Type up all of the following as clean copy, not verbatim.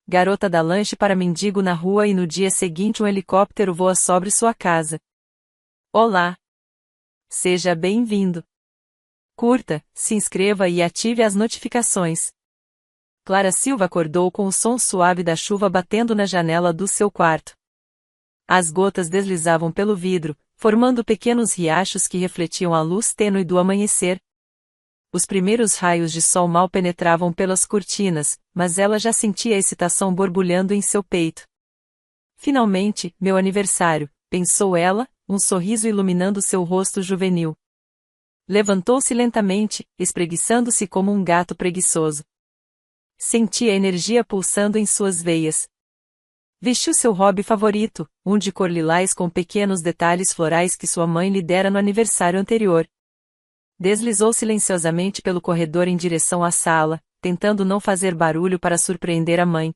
garota dá lanche para mendigo na rua e no dia seguinte um helicóptero voa sobre sua casa. Olá! Seja bem-vindo! Curta, se inscreva e ative as notificações. Clara Silva acordou com o som suave da chuva batendo na janela do seu quarto. As gotas deslizavam pelo vidro, formando pequenos riachos que refletiam a luz tênue do amanhecer. Os primeiros raios de sol mal penetravam pelas cortinas, mas ela já sentia a excitação borbulhando em seu peito. Finalmente, meu aniversário, pensou ela, um sorriso iluminando seu rosto juvenil. Levantou-se lentamente, espreguiçando-se como um gato preguiçoso. Sentia a energia pulsando em suas veias. Vestiu seu hobby favorito, um de cor lilás com pequenos detalhes florais que sua mãe lhe dera no aniversário anterior. Deslizou silenciosamente pelo corredor em direção à sala, tentando não fazer barulho para surpreender a mãe.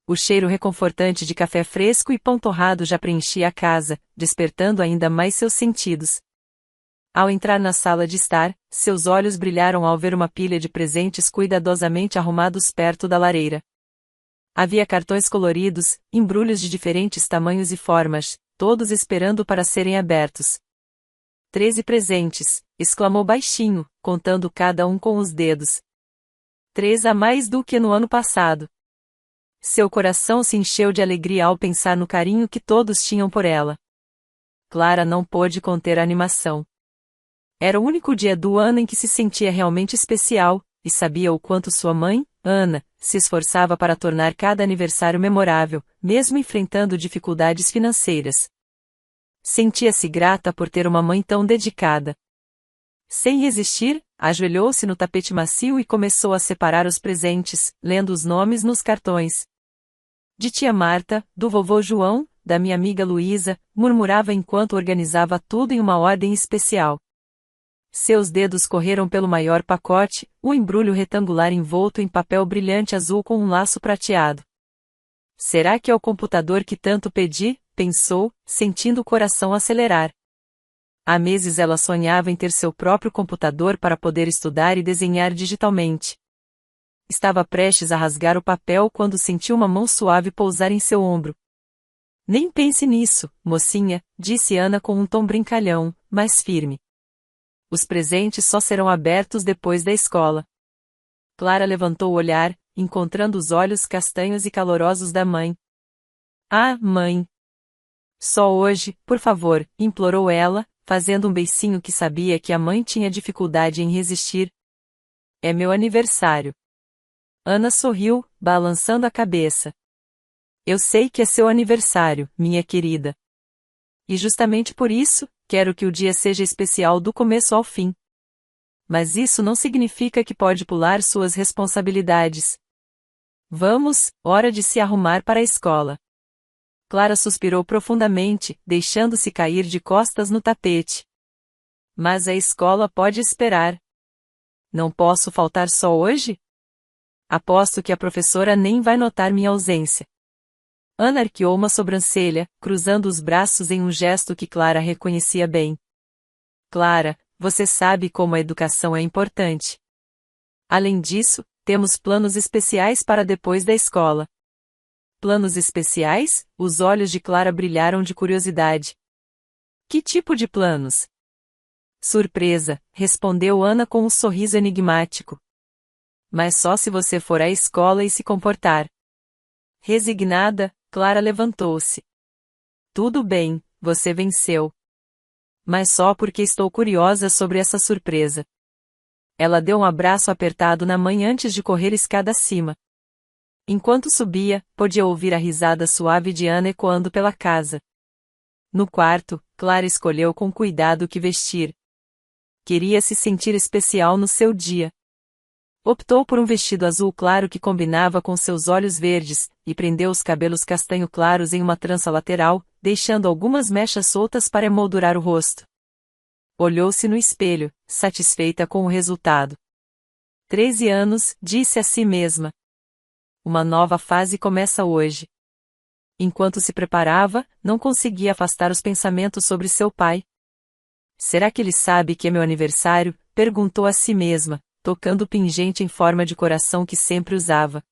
O cheiro reconfortante de café fresco e pão torrado já preenchia a casa, despertando ainda mais seus sentidos. Ao entrar na sala de estar, seus olhos brilharam ao ver uma pilha de presentes cuidadosamente arrumados perto da lareira. Havia cartões coloridos, embrulhos de diferentes tamanhos e formas, todos esperando para serem abertos. 13 presentes, exclamou baixinho, contando cada um com os dedos. 3 a mais do que no ano passado. Seu coração se encheu de alegria ao pensar no carinho que todos tinham por ela. Clara não pôde conter a animação. Era o único dia do ano em que se sentia realmente especial, e sabia o quanto sua mãe, Ana, se esforçava para tornar cada aniversário memorável, mesmo enfrentando dificuldades financeiras. Sentia-se grata por ter uma mãe tão dedicada. Sem resistir, ajoelhou-se no tapete macio e começou a separar os presentes, lendo os nomes nos cartões. De tia Marta, do vovô João, da minha amiga Luísa, murmurava enquanto organizava tudo em uma ordem especial. Seus dedos correram pelo maior pacote, um embrulho retangular envolto em papel brilhante azul com um laço prateado. Será que é o computador que tanto pedi? Pensou, sentindo o coração acelerar. Há meses ela sonhava em ter seu próprio computador para poder estudar e desenhar digitalmente. Estava prestes a rasgar o papel quando sentiu uma mão suave pousar em seu ombro. Nem pense nisso, mocinha, disse Ana com um tom brincalhão, mas firme. Os presentes só serão abertos depois da escola. Clara levantou o olhar, encontrando os olhos castanhos e calorosos da mãe. Ah, mãe! Só hoje, por favor, implorou ela, fazendo um beicinho que sabia que a mãe tinha dificuldade em resistir. É meu aniversário. Ana sorriu, balançando a cabeça. Eu sei que é seu aniversário, minha querida. E justamente por isso, quero que o dia seja especial do começo ao fim. Mas isso não significa que pode pular suas responsabilidades. Vamos, hora de se arrumar para a escola. Clara suspirou profundamente, deixando-se cair de costas no tapete. Mas a escola pode esperar. Não posso faltar só hoje? Aposto que a professora nem vai notar minha ausência. Ana arqueou uma sobrancelha, cruzando os braços em um gesto que Clara reconhecia bem. Clara, você sabe como a educação é importante. Além disso, temos planos especiais para depois da escola. Planos especiais? Os olhos de Clara brilharam de curiosidade. Que tipo de planos? Surpresa, respondeu Ana com um sorriso enigmático. Mas só se você for à escola e se comportar. Resignada, Clara levantou-se. Tudo bem, você venceu. Mas só porque estou curiosa sobre essa surpresa. Ela deu um abraço apertado na mãe antes de correr escada acima. Enquanto subia, podia ouvir a risada suave de Ana ecoando pela casa. No quarto, Clara escolheu com cuidado o que vestir. Queria se sentir especial no seu dia. Optou por um vestido azul claro que combinava com seus olhos verdes, e prendeu os cabelos castanho claros em uma trança lateral, deixando algumas mechas soltas para emoldurar o rosto. Olhou-se no espelho, satisfeita com o resultado. 13 anos, disse a si mesma. Uma nova fase começa hoje. Enquanto se preparava, não conseguia afastar os pensamentos sobre seu pai. Será que ele sabe que é meu aniversário? Perguntou a si mesma, tocando o pingente em forma de coração que sempre usava.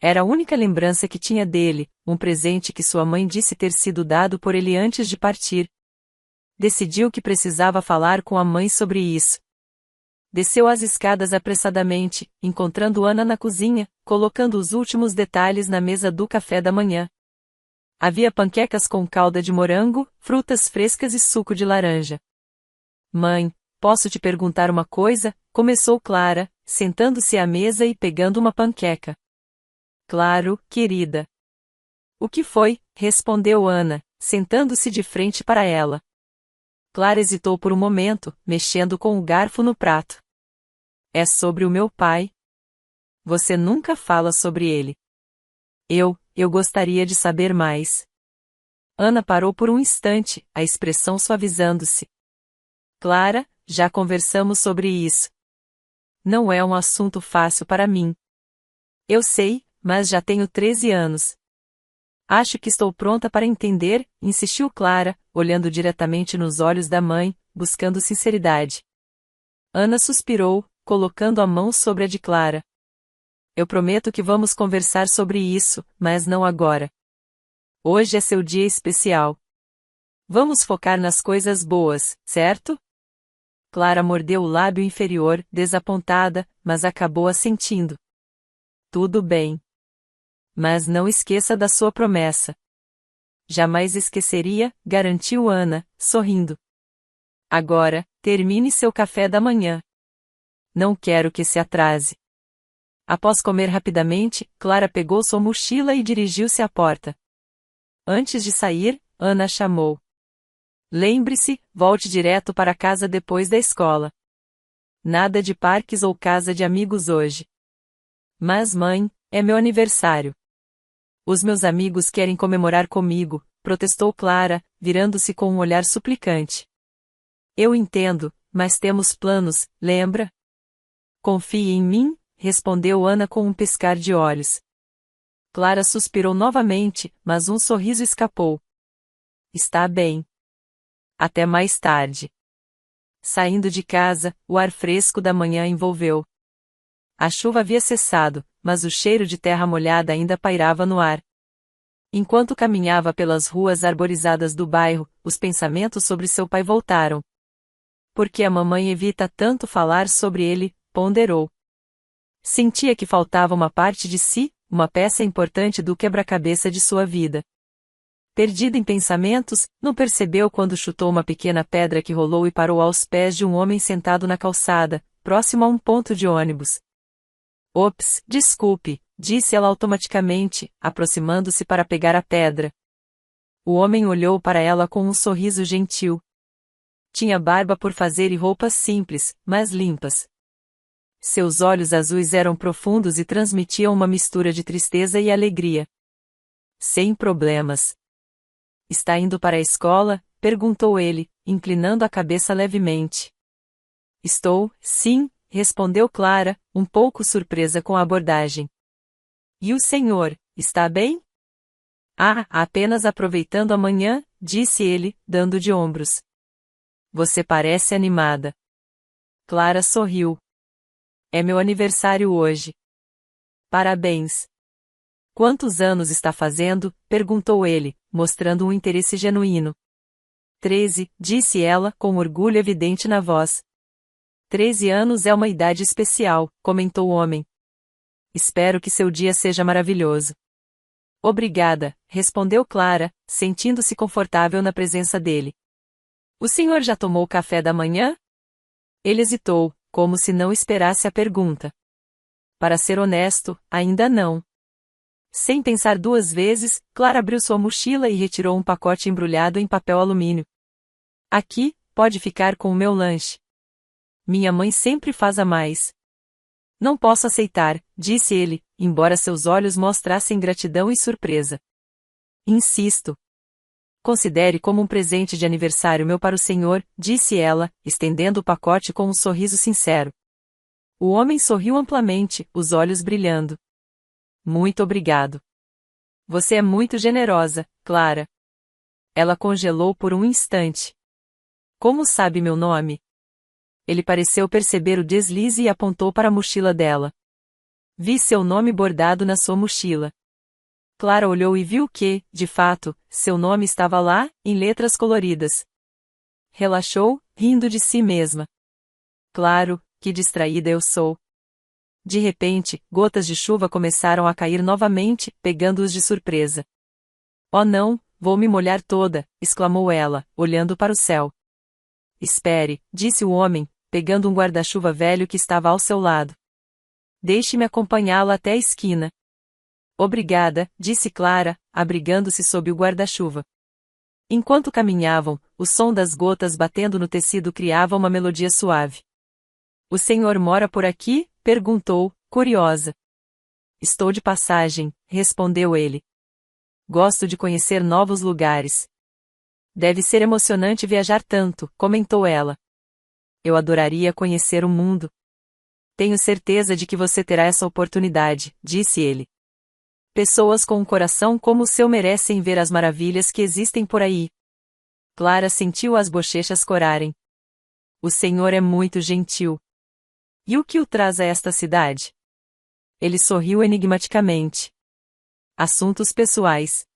Era a única lembrança que tinha dele, um presente que sua mãe disse ter sido dado por ele antes de partir. Decidiu que precisava falar com a mãe sobre isso. Desceu as escadas apressadamente, encontrando Ana na cozinha, colocando os últimos detalhes na mesa do café da manhã. Havia panquecas com calda de morango, frutas frescas e suco de laranja. Mãe, posso te perguntar uma coisa? Começou Clara, sentando-se à mesa e pegando uma panqueca. Claro, querida. O que foi? Respondeu Ana, sentando-se de frente para ela. Clara hesitou por um momento, mexendo com o garfo no prato. É sobre o meu pai. Você nunca fala sobre ele. Eu gostaria de saber mais. Ana parou por um instante, a expressão suavizando-se. Clara, já conversamos sobre isso. Não é um assunto fácil para mim. Eu sei, mas já tenho 13 anos. Acho que estou pronta para entender, insistiu Clara, olhando diretamente nos olhos da mãe, buscando sinceridade. Ana suspirou, colocando a mão sobre a de Clara. Eu prometo que vamos conversar sobre isso, mas não agora. Hoje é seu dia especial. Vamos focar nas coisas boas, certo? Clara mordeu o lábio inferior, desapontada, mas acabou assentindo. Tudo bem. Mas não esqueça da sua promessa. Jamais esqueceria, garantiu Ana, sorrindo. Agora, termine seu café da manhã. Não quero que se atrase. Após comer rapidamente, Clara pegou sua mochila e dirigiu-se à porta. Antes de sair, Ana chamou. Lembre-se, volte direto para casa depois da escola. Nada de parques ou casa de amigos hoje. Mas mãe, é meu aniversário. Os meus amigos querem comemorar comigo, protestou Clara, virando-se com um olhar suplicante. Eu entendo, mas temos planos, lembra? Confie em mim, respondeu Ana com um piscar de olhos. Clara suspirou novamente, mas um sorriso escapou. Está bem. Até mais tarde. Saindo de casa, o ar fresco da manhã envolveu. A chuva havia cessado, mas o cheiro de terra molhada ainda pairava no ar. Enquanto caminhava pelas ruas arborizadas do bairro, os pensamentos sobre seu pai voltaram. Por que a mamãe evita tanto falar sobre ele? Ponderou. Sentia que faltava uma parte de si, uma peça importante do quebra-cabeça de sua vida. Perdida em pensamentos, não percebeu quando chutou uma pequena pedra que rolou e parou aos pés de um homem sentado na calçada, próximo a um ponto de ônibus. Ops, desculpe, disse ela automaticamente, aproximando-se para pegar a pedra. O homem olhou para ela com um sorriso gentil. Tinha barba por fazer e roupas simples, mas limpas. Seus olhos azuis eram profundos e transmitiam uma mistura de tristeza e alegria. Sem problemas. Está indo para a escola? Perguntou ele, inclinando a cabeça levemente. Estou, sim, respondeu Clara, um pouco surpresa com a abordagem. E o senhor, está bem? Ah, apenas aproveitando a manhã, disse ele, dando de ombros. Você parece animada. Clara sorriu. É meu aniversário hoje. Parabéns. Quantos anos está fazendo? Perguntou ele, mostrando um interesse genuíno. 13, disse ela, com orgulho evidente na voz. 13 anos é uma idade especial, comentou o homem. Espero que seu dia seja maravilhoso. Obrigada, respondeu Clara, sentindo-se confortável na presença dele. O senhor já tomou café da manhã? Ele hesitou, como se não esperasse a pergunta. Para ser honesto, ainda não. Sem pensar duas vezes, Clara abriu sua mochila e retirou um pacote embrulhado em papel alumínio. Aqui, pode ficar com o meu lanche. Minha mãe sempre faz a mais. Não posso aceitar, disse ele, embora seus olhos mostrassem gratidão e surpresa. Insisto. Considere como um presente de aniversário meu para o senhor, disse ela, estendendo o pacote com um sorriso sincero. O homem sorriu amplamente, os olhos brilhando. Muito obrigado. Você é muito generosa, Clara. Ela congelou por um instante. Como sabe meu nome? Ele pareceu perceber o deslize e apontou para a mochila dela. Vi seu nome bordado na sua mochila. Clara olhou e viu que, de fato, seu nome estava lá, em letras coloridas. Relaxou, rindo de si mesma. Claro, que distraída eu sou. De repente, gotas de chuva começaram a cair novamente, pegando-os de surpresa. Oh não, vou me molhar toda, exclamou ela, olhando para o céu. Espere, disse o homem, pegando um guarda-chuva velho que estava ao seu lado. Deixe-me acompanhá-la até a esquina. Obrigada, disse Clara, abrigando-se sob o guarda-chuva. Enquanto caminhavam, o som das gotas batendo no tecido criava uma melodia suave. O senhor mora por aqui? Perguntou, curiosa. Estou de passagem, respondeu ele. Gosto de conhecer novos lugares. Deve ser emocionante viajar tanto, comentou ela. Eu adoraria conhecer o mundo. Tenho certeza de que você terá essa oportunidade, disse ele. Pessoas com um coração como o seu merecem ver as maravilhas que existem por aí. Clara sentiu as bochechas corarem. O senhor é muito gentil. E o que o traz a esta cidade? Ele sorriu enigmaticamente. Assuntos pessoais.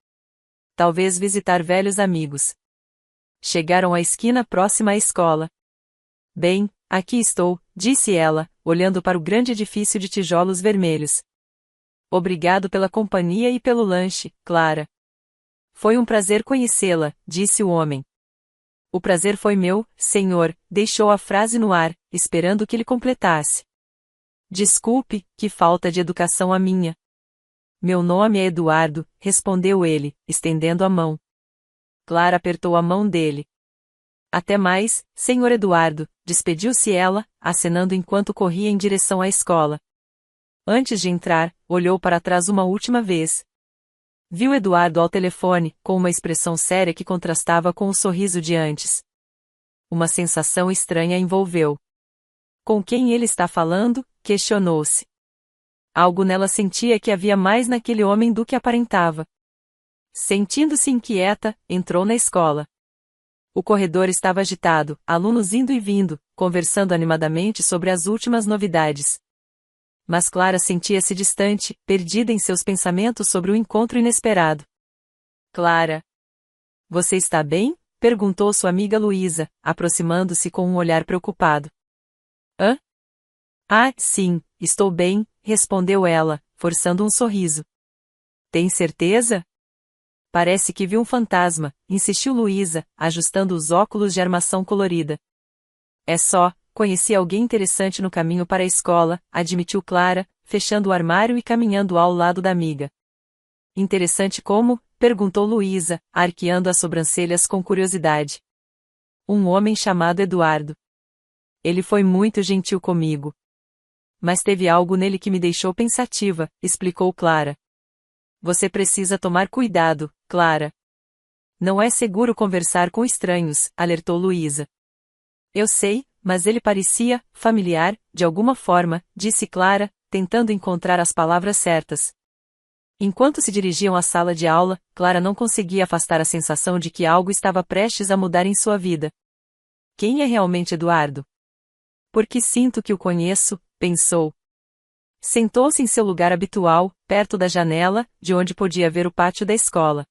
Talvez visitar velhos amigos. Chegaram à esquina próxima à escola. Bem, aqui estou, disse ela, olhando para o grande edifício de tijolos vermelhos. Obrigado pela companhia e pelo lanche, Clara. Foi um prazer conhecê-la, disse o homem. O prazer foi meu, senhor, deixou a frase no ar, esperando que ele completasse. Desculpe, que falta de educação a minha. Meu nome é Eduardo, respondeu ele, estendendo a mão. Clara apertou a mão dele. Até mais, senhor Eduardo, despediu-se ela, acenando enquanto corria em direção à escola. Antes de entrar, olhou para trás uma última vez. Viu Eduardo ao telefone, com uma expressão séria que contrastava com o sorriso de antes. Uma sensação estranha a envolveu. Com quem ele está falando? Questionou-se. Algo nela sentia que havia mais naquele homem do que aparentava. Sentindo-se inquieta, entrou na escola. O corredor estava agitado, alunos indo e vindo, conversando animadamente sobre as últimas novidades. Mas Clara sentia-se distante, perdida em seus pensamentos sobre o encontro inesperado. Clara. Você está bem? Perguntou sua amiga Luísa, aproximando-se com um olhar preocupado. Hã? Ah, sim, estou bem, respondeu ela, forçando um sorriso. Tem certeza? Parece que viu um fantasma, insistiu Luísa, ajustando os óculos de armação colorida. É só, conheci alguém interessante no caminho para a escola, admitiu Clara, fechando o armário e caminhando ao lado da amiga. Interessante como? Perguntou Luísa, arqueando as sobrancelhas com curiosidade. Um homem chamado Eduardo. Ele foi muito gentil comigo. Mas teve algo nele que me deixou pensativa, explicou Clara. Você precisa tomar cuidado, Clara. Não é seguro conversar com estranhos, alertou Luísa. Eu sei, mas ele parecia familiar, de alguma forma, disse Clara, tentando encontrar as palavras certas. Enquanto se dirigiam à sala de aula, Clara não conseguia afastar a sensação de que algo estava prestes a mudar em sua vida. Quem é realmente Eduardo? Porque sinto que o conheço, pensou. Sentou-se em seu lugar habitual, perto da janela, de onde podia ver o pátio da escola.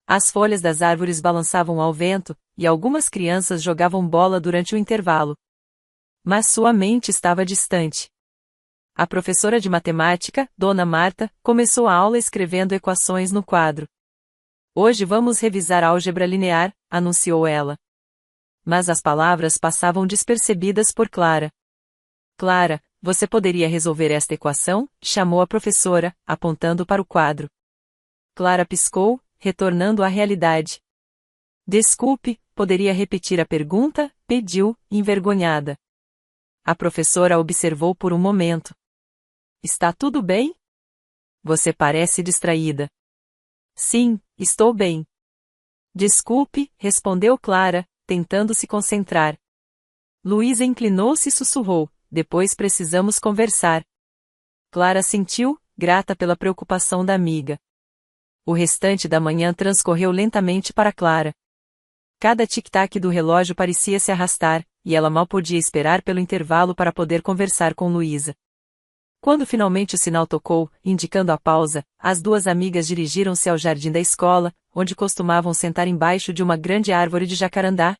As folhas das árvores balançavam ao vento, e algumas crianças jogavam bola durante o intervalo. Mas sua mente estava distante. A professora de matemática, Dona Marta, começou a aula escrevendo equações no quadro. Hoje vamos revisar álgebra linear, anunciou ela. Mas as palavras passavam despercebidas por Clara. Clara, você poderia resolver esta equação? Chamou a professora, apontando para o quadro. Clara piscou, retornando à realidade. Desculpe, poderia repetir a pergunta? Pediu, envergonhada. A professora a observou por um momento. Está tudo bem? Você parece distraída. Sim, estou bem. Desculpe, respondeu Clara, tentando se concentrar. Luísa inclinou-se e sussurrou, depois precisamos conversar. Clara sentiu, grata pela preocupação da amiga. O restante da manhã transcorreu lentamente para Clara. Cada tic-tac do relógio parecia se arrastar, e ela mal podia esperar pelo intervalo para poder conversar com Luísa. Quando finalmente o sinal tocou, indicando a pausa, as duas amigas dirigiram-se ao jardim da escola, onde costumavam sentar embaixo de uma grande árvore de jacarandá.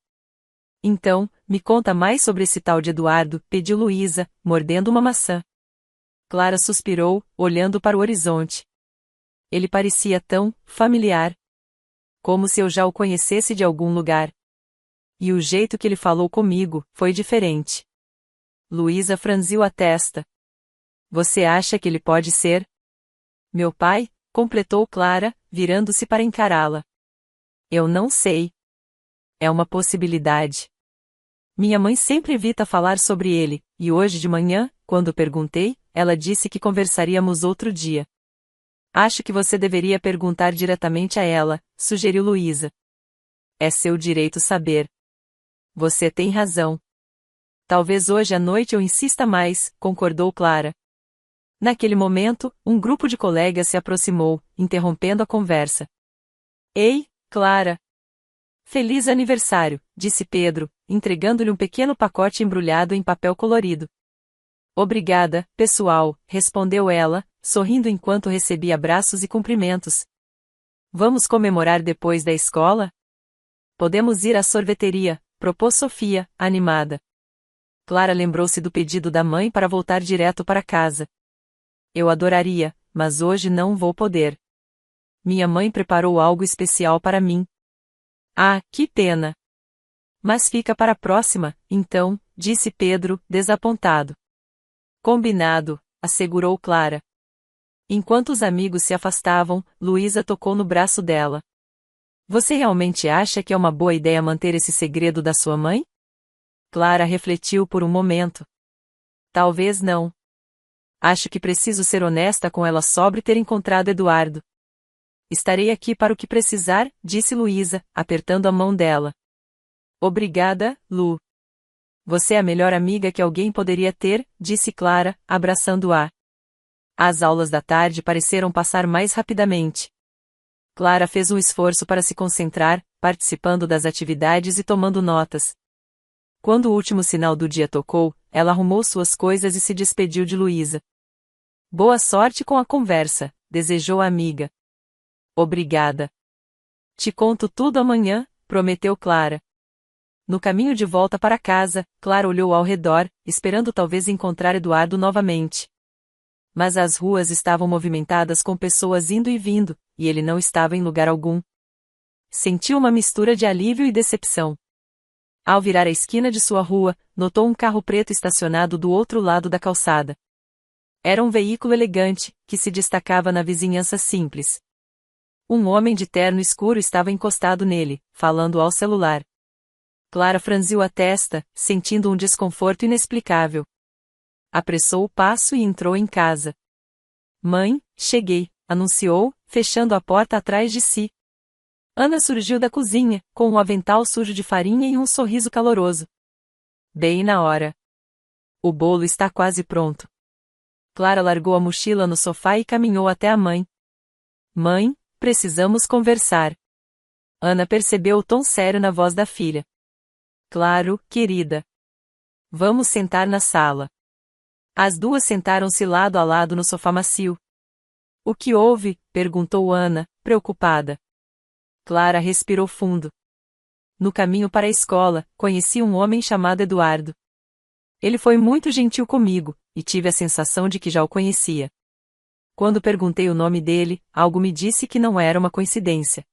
Então, me conta mais sobre esse tal de Eduardo, pediu Luísa, mordendo uma maçã. Clara suspirou, olhando para o horizonte. Ele parecia tão familiar. Como se eu já o conhecesse de algum lugar. E o jeito que ele falou comigo foi diferente. Luísa franziu a testa. Você acha que ele pode ser? Meu pai? Completou Clara, virando-se para encará-la. Eu não sei. É uma possibilidade. Minha mãe sempre evita falar sobre ele, e hoje de manhã, quando perguntei, ela disse que conversaríamos outro dia. Acho que você deveria perguntar diretamente a ela, sugeriu Luísa. É seu direito saber. Você tem razão. Talvez hoje à noite eu insista mais, concordou Clara. Naquele momento, um grupo de colegas se aproximou, interrompendo a conversa. Ei, Clara! Feliz aniversário, disse Pedro, entregando-lhe um pequeno pacote embrulhado em papel colorido. Obrigada, pessoal, respondeu ela, sorrindo enquanto recebia abraços e cumprimentos. Vamos comemorar depois da escola? Podemos ir à sorveteria, propôs Sofia, animada. Clara lembrou-se do pedido da mãe para voltar direto para casa. Eu adoraria, mas hoje não vou poder. Minha mãe preparou algo especial para mim. Ah, que pena! Mas fica para a próxima, então, disse Pedro, desapontado. Combinado, assegurou Clara. Enquanto os amigos se afastavam, Luísa tocou no braço dela. Você realmente acha que é uma boa ideia manter esse segredo da sua mãe? Clara refletiu por um momento. Talvez não. Acho que preciso ser honesta com ela sobre ter encontrado Eduardo. Estarei aqui para o que precisar, disse Luísa, apertando a mão dela. Obrigada, Lu. Você é a melhor amiga que alguém poderia ter, disse Clara, abraçando-a. As aulas da tarde pareceram passar mais rapidamente. Clara fez um esforço para se concentrar, participando das atividades e tomando notas. Quando o último sinal do dia tocou, ela arrumou suas coisas e se despediu de Luísa. Boa sorte com a conversa, desejou a amiga. Obrigada. Te conto tudo amanhã, prometeu Clara. No caminho de volta para casa, Clara olhou ao redor, esperando talvez encontrar Eduardo novamente. Mas as ruas estavam movimentadas com pessoas indo e vindo, e ele não estava em lugar algum. Sentiu uma mistura de alívio e decepção. Ao virar a esquina de sua rua, notou um carro preto estacionado do outro lado da calçada. Era um veículo elegante, que se destacava na vizinhança simples. Um homem de terno escuro estava encostado nele, falando ao celular. Clara franziu a testa, sentindo um desconforto inexplicável. Apressou o passo e entrou em casa. Mãe, cheguei, anunciou, fechando a porta atrás de si. Ana surgiu da cozinha, com um avental sujo de farinha e um sorriso caloroso. Bem na hora. O bolo está quase pronto. Clara largou a mochila no sofá e caminhou até a mãe. Mãe, precisamos conversar. Ana percebeu o tom sério na voz da filha. Claro, querida. Vamos sentar na sala. As duas sentaram-se lado a lado no sofá macio. O que houve? Perguntou Ana, preocupada. Clara respirou fundo. No caminho para a escola, conheci um homem chamado Eduardo. Ele foi muito gentil comigo, e tive a sensação de que já o conhecia. Quando perguntei o nome dele, algo me disse que não era uma coincidência.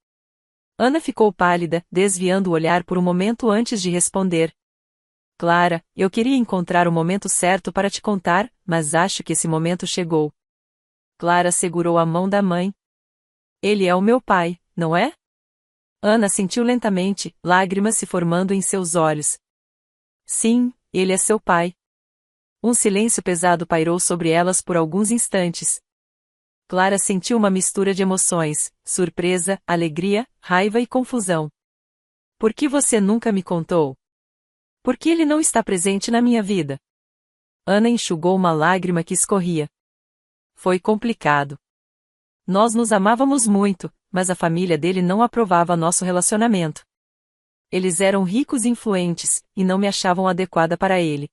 Ana ficou pálida, desviando o olhar por um momento antes de responder. Clara, eu queria encontrar o momento certo para te contar, mas acho que esse momento chegou. Clara segurou a mão da mãe. Ele é o meu pai, não é? Ana sentiu lentamente, lágrimas se formando em seus olhos. Sim, ele é seu pai. Um silêncio pesado pairou sobre elas por alguns instantes. Clara sentiu uma mistura de emoções, surpresa, alegria, raiva e confusão. Por que você nunca me contou? Por que ele não está presente na minha vida? Ana enxugou uma lágrima que escorria. Foi complicado. Nós nos amávamos muito, mas a família dele não aprovava nosso relacionamento. Eles eram ricos e influentes, e não me achavam adequada para ele.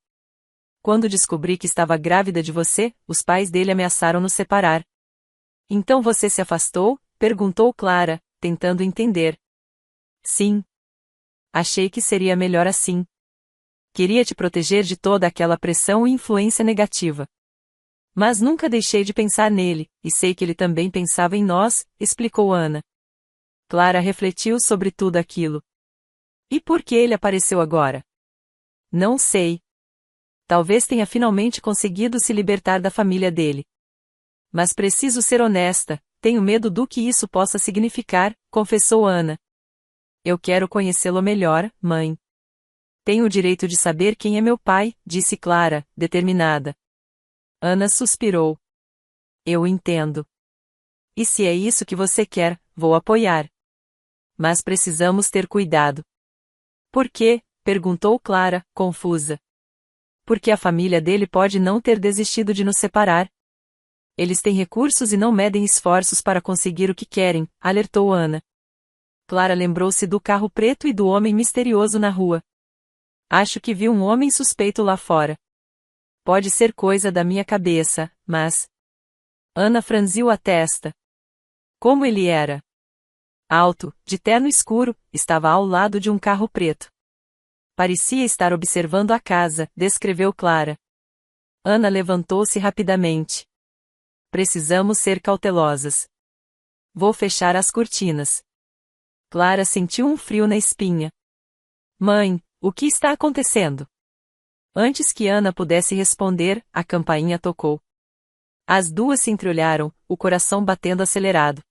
Quando descobri que estava grávida de você, os pais dele ameaçaram nos separar. Então você se afastou? Perguntou Clara, tentando entender. Sim. Achei que seria melhor assim. Queria te proteger de toda aquela pressão e influência negativa. Mas nunca deixei de pensar nele, e sei que ele também pensava em nós, explicou Ana. Clara refletiu sobre tudo aquilo. E por que ele apareceu agora? Não sei. Talvez tenha finalmente conseguido se libertar da família dele. Mas preciso ser honesta, tenho medo do que isso possa significar, confessou Ana. Eu quero conhecê-lo melhor, mãe. Tenho o direito de saber quem é meu pai, disse Clara, determinada. Ana suspirou. Eu entendo. E se é isso que você quer, vou apoiar. Mas precisamos ter cuidado. Por quê? Perguntou Clara, confusa. Porque a família dele pode não ter desistido de nos separar. Eles têm recursos e não medem esforços para conseguir o que querem, alertou Ana. Clara lembrou-se do carro preto e do homem misterioso na rua. Acho que vi um homem suspeito lá fora. Pode ser coisa da minha cabeça, mas... Ana franziu a testa. Como ele era? Alto, de terno escuro, estava ao lado de um carro preto. Parecia estar observando a casa, descreveu Clara. Ana levantou-se rapidamente. Precisamos ser cautelosas. Vou fechar as cortinas. Clara sentiu um frio na espinha. Mãe, o que está acontecendo? Antes que Ana pudesse responder, a campainha tocou. As duas se entreolharam, o coração batendo acelerado.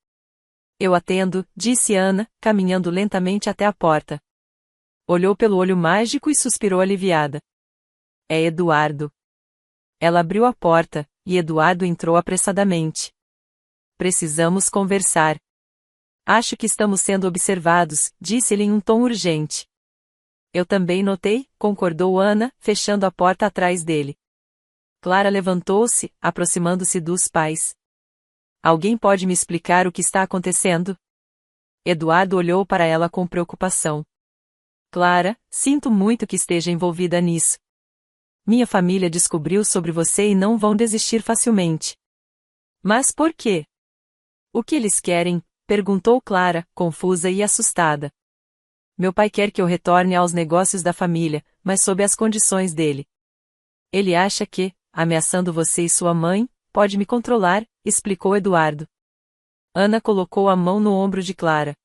Eu atendo, disse Ana, caminhando lentamente até a porta. Olhou pelo olho mágico e suspirou aliviada. É Eduardo. Ela abriu a porta, e Eduardo entrou apressadamente. Precisamos conversar. Acho que estamos sendo observados, disse ele em um tom urgente. Eu também notei, concordou Ana, fechando a porta atrás dele. Clara levantou-se, aproximando-se dos pais. Alguém pode me explicar o que está acontecendo? Eduardo olhou para ela com preocupação. Clara, sinto muito que esteja envolvida nisso. Minha família descobriu sobre você e não vão desistir facilmente. Mas por quê? O que eles querem? Perguntou Clara, confusa e assustada. Meu pai quer que eu retorne aos negócios da família, mas sob as condições dele. Ele acha que, ameaçando você e sua mãe, pode me controlar, explicou Eduardo. Ana colocou a mão no ombro de Clara.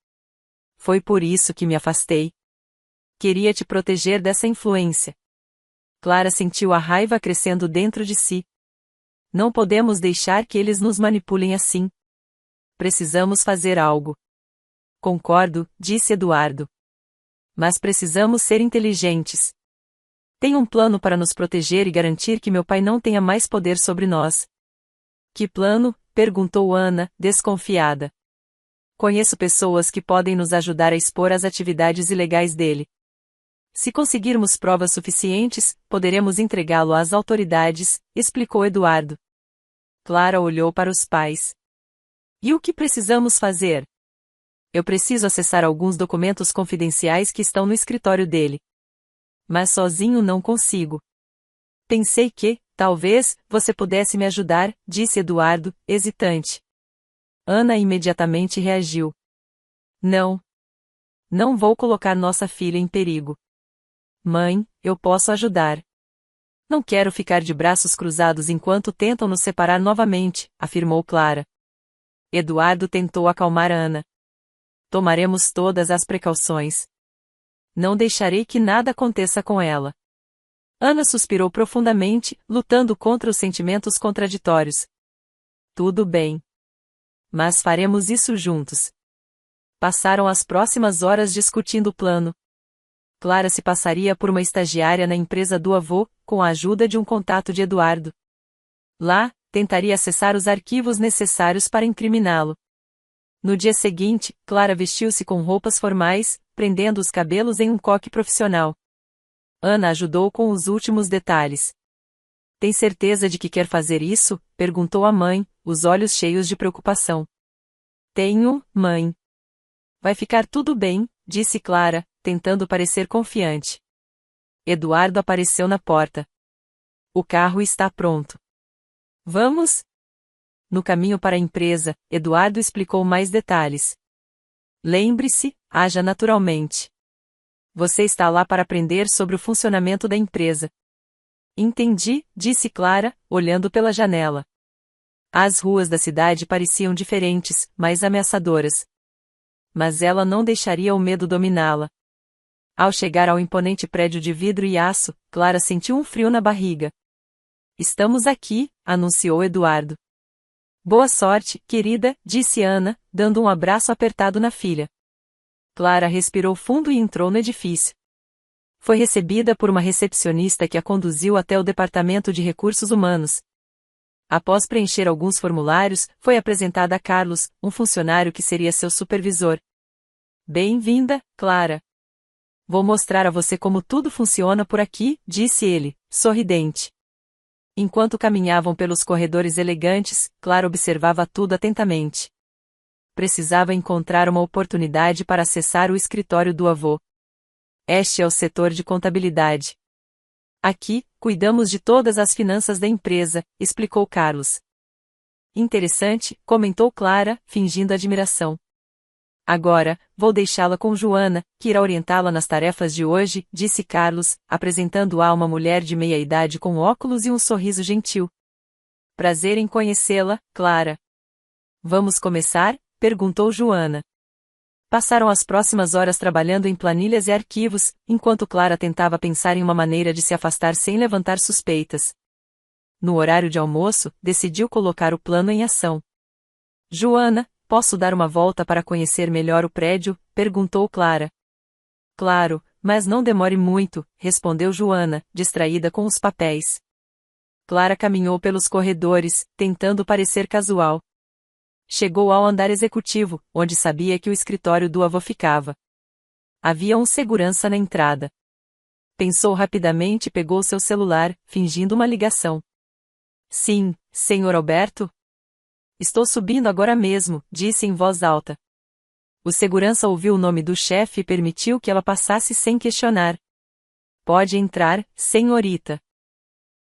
Foi por isso que me afastei. Queria te proteger dessa influência. Clara sentiu a raiva crescendo dentro de si. Não podemos deixar que eles nos manipulem assim. Precisamos fazer algo. Concordo, disse Eduardo. Mas precisamos ser inteligentes. Tenho um plano para nos proteger e garantir que meu pai não tenha mais poder sobre nós. Que plano? Perguntou Ana, desconfiada. Conheço pessoas que podem nos ajudar a expor as atividades ilegais dele. Se conseguirmos provas suficientes, poderemos entregá-lo às autoridades, explicou Eduardo. Clara olhou para os pais. E o que precisamos fazer? Eu preciso acessar alguns documentos confidenciais que estão no escritório dele. Mas sozinho não consigo. Pensei que, talvez, você pudesse me ajudar, disse Eduardo, hesitante. Ana imediatamente reagiu. Não. Não vou colocar nossa filha em perigo. Mãe, eu posso ajudar. Não quero ficar de braços cruzados enquanto tentam nos separar novamente, afirmou Clara. Eduardo tentou acalmar Ana. Tomaremos todas as precauções. Não deixarei que nada aconteça com ela. Ana suspirou profundamente, lutando contra os sentimentos contraditórios. Tudo bem. Mas faremos isso juntos. Passaram as próximas horas discutindo o plano. Clara se passaria por uma estagiária na empresa do avô, com a ajuda de um contato de Eduardo. Lá, tentaria acessar os arquivos necessários para incriminá-lo. No dia seguinte, Clara vestiu-se com roupas formais, prendendo os cabelos em um coque profissional. Ana ajudou com os últimos detalhes. Tem certeza de que quer fazer isso? Perguntou a mãe, os olhos cheios de preocupação. Tenho, mãe. Vai ficar tudo bem, disse Clara, tentando parecer confiante. Eduardo apareceu na porta. O carro está pronto. Vamos? No caminho para a empresa, Eduardo explicou mais detalhes. Lembre-se, haja naturalmente. Você está lá para aprender sobre o funcionamento da empresa. Entendi, disse Clara, olhando pela janela. As ruas da cidade pareciam diferentes, mais ameaçadoras. Mas ela não deixaria o medo dominá-la. Ao chegar ao imponente prédio de vidro e aço, Clara sentiu um frio na barriga. Estamos aqui, anunciou Eduardo. Boa sorte, querida, disse Ana, dando um abraço apertado na filha. Clara respirou fundo e entrou no edifício. Foi recebida por uma recepcionista que a conduziu até o Departamento de Recursos Humanos. Após preencher alguns formulários, foi apresentada a Carlos, um funcionário que seria seu supervisor. Bem-vinda, Clara. Vou mostrar a você como tudo funciona por aqui, disse ele, sorridente. Enquanto caminhavam pelos corredores elegantes, Clara observava tudo atentamente. Precisava encontrar uma oportunidade para acessar o escritório do avô. Este é o setor de contabilidade. Aqui, cuidamos de todas as finanças da empresa, explicou Carlos. Interessante, comentou Clara, fingindo admiração. Agora, vou deixá-la com Joana, que irá orientá-la nas tarefas de hoje, disse Carlos, apresentando-a a uma mulher de meia-idade com óculos e um sorriso gentil. Prazer em conhecê-la, Clara. Vamos começar? Perguntou Joana. Passaram as próximas horas trabalhando em planilhas e arquivos, enquanto Clara tentava pensar em uma maneira de se afastar sem levantar suspeitas. No horário de almoço, decidiu colocar o plano em ação. Joana, posso dar uma volta para conhecer melhor o prédio? Perguntou Clara. Claro, mas não demore muito, respondeu Joana, distraída com os papéis. Clara caminhou pelos corredores, tentando parecer casual. Chegou ao andar executivo, onde sabia que o escritório do avô ficava. Havia um segurança na entrada. Pensou rapidamente e pegou seu celular, fingindo uma ligação. Sim, senhor Alberto? Estou subindo agora mesmo, disse em voz alta. O segurança ouviu o nome do chefe e permitiu que ela passasse sem questionar. Pode entrar, senhorita.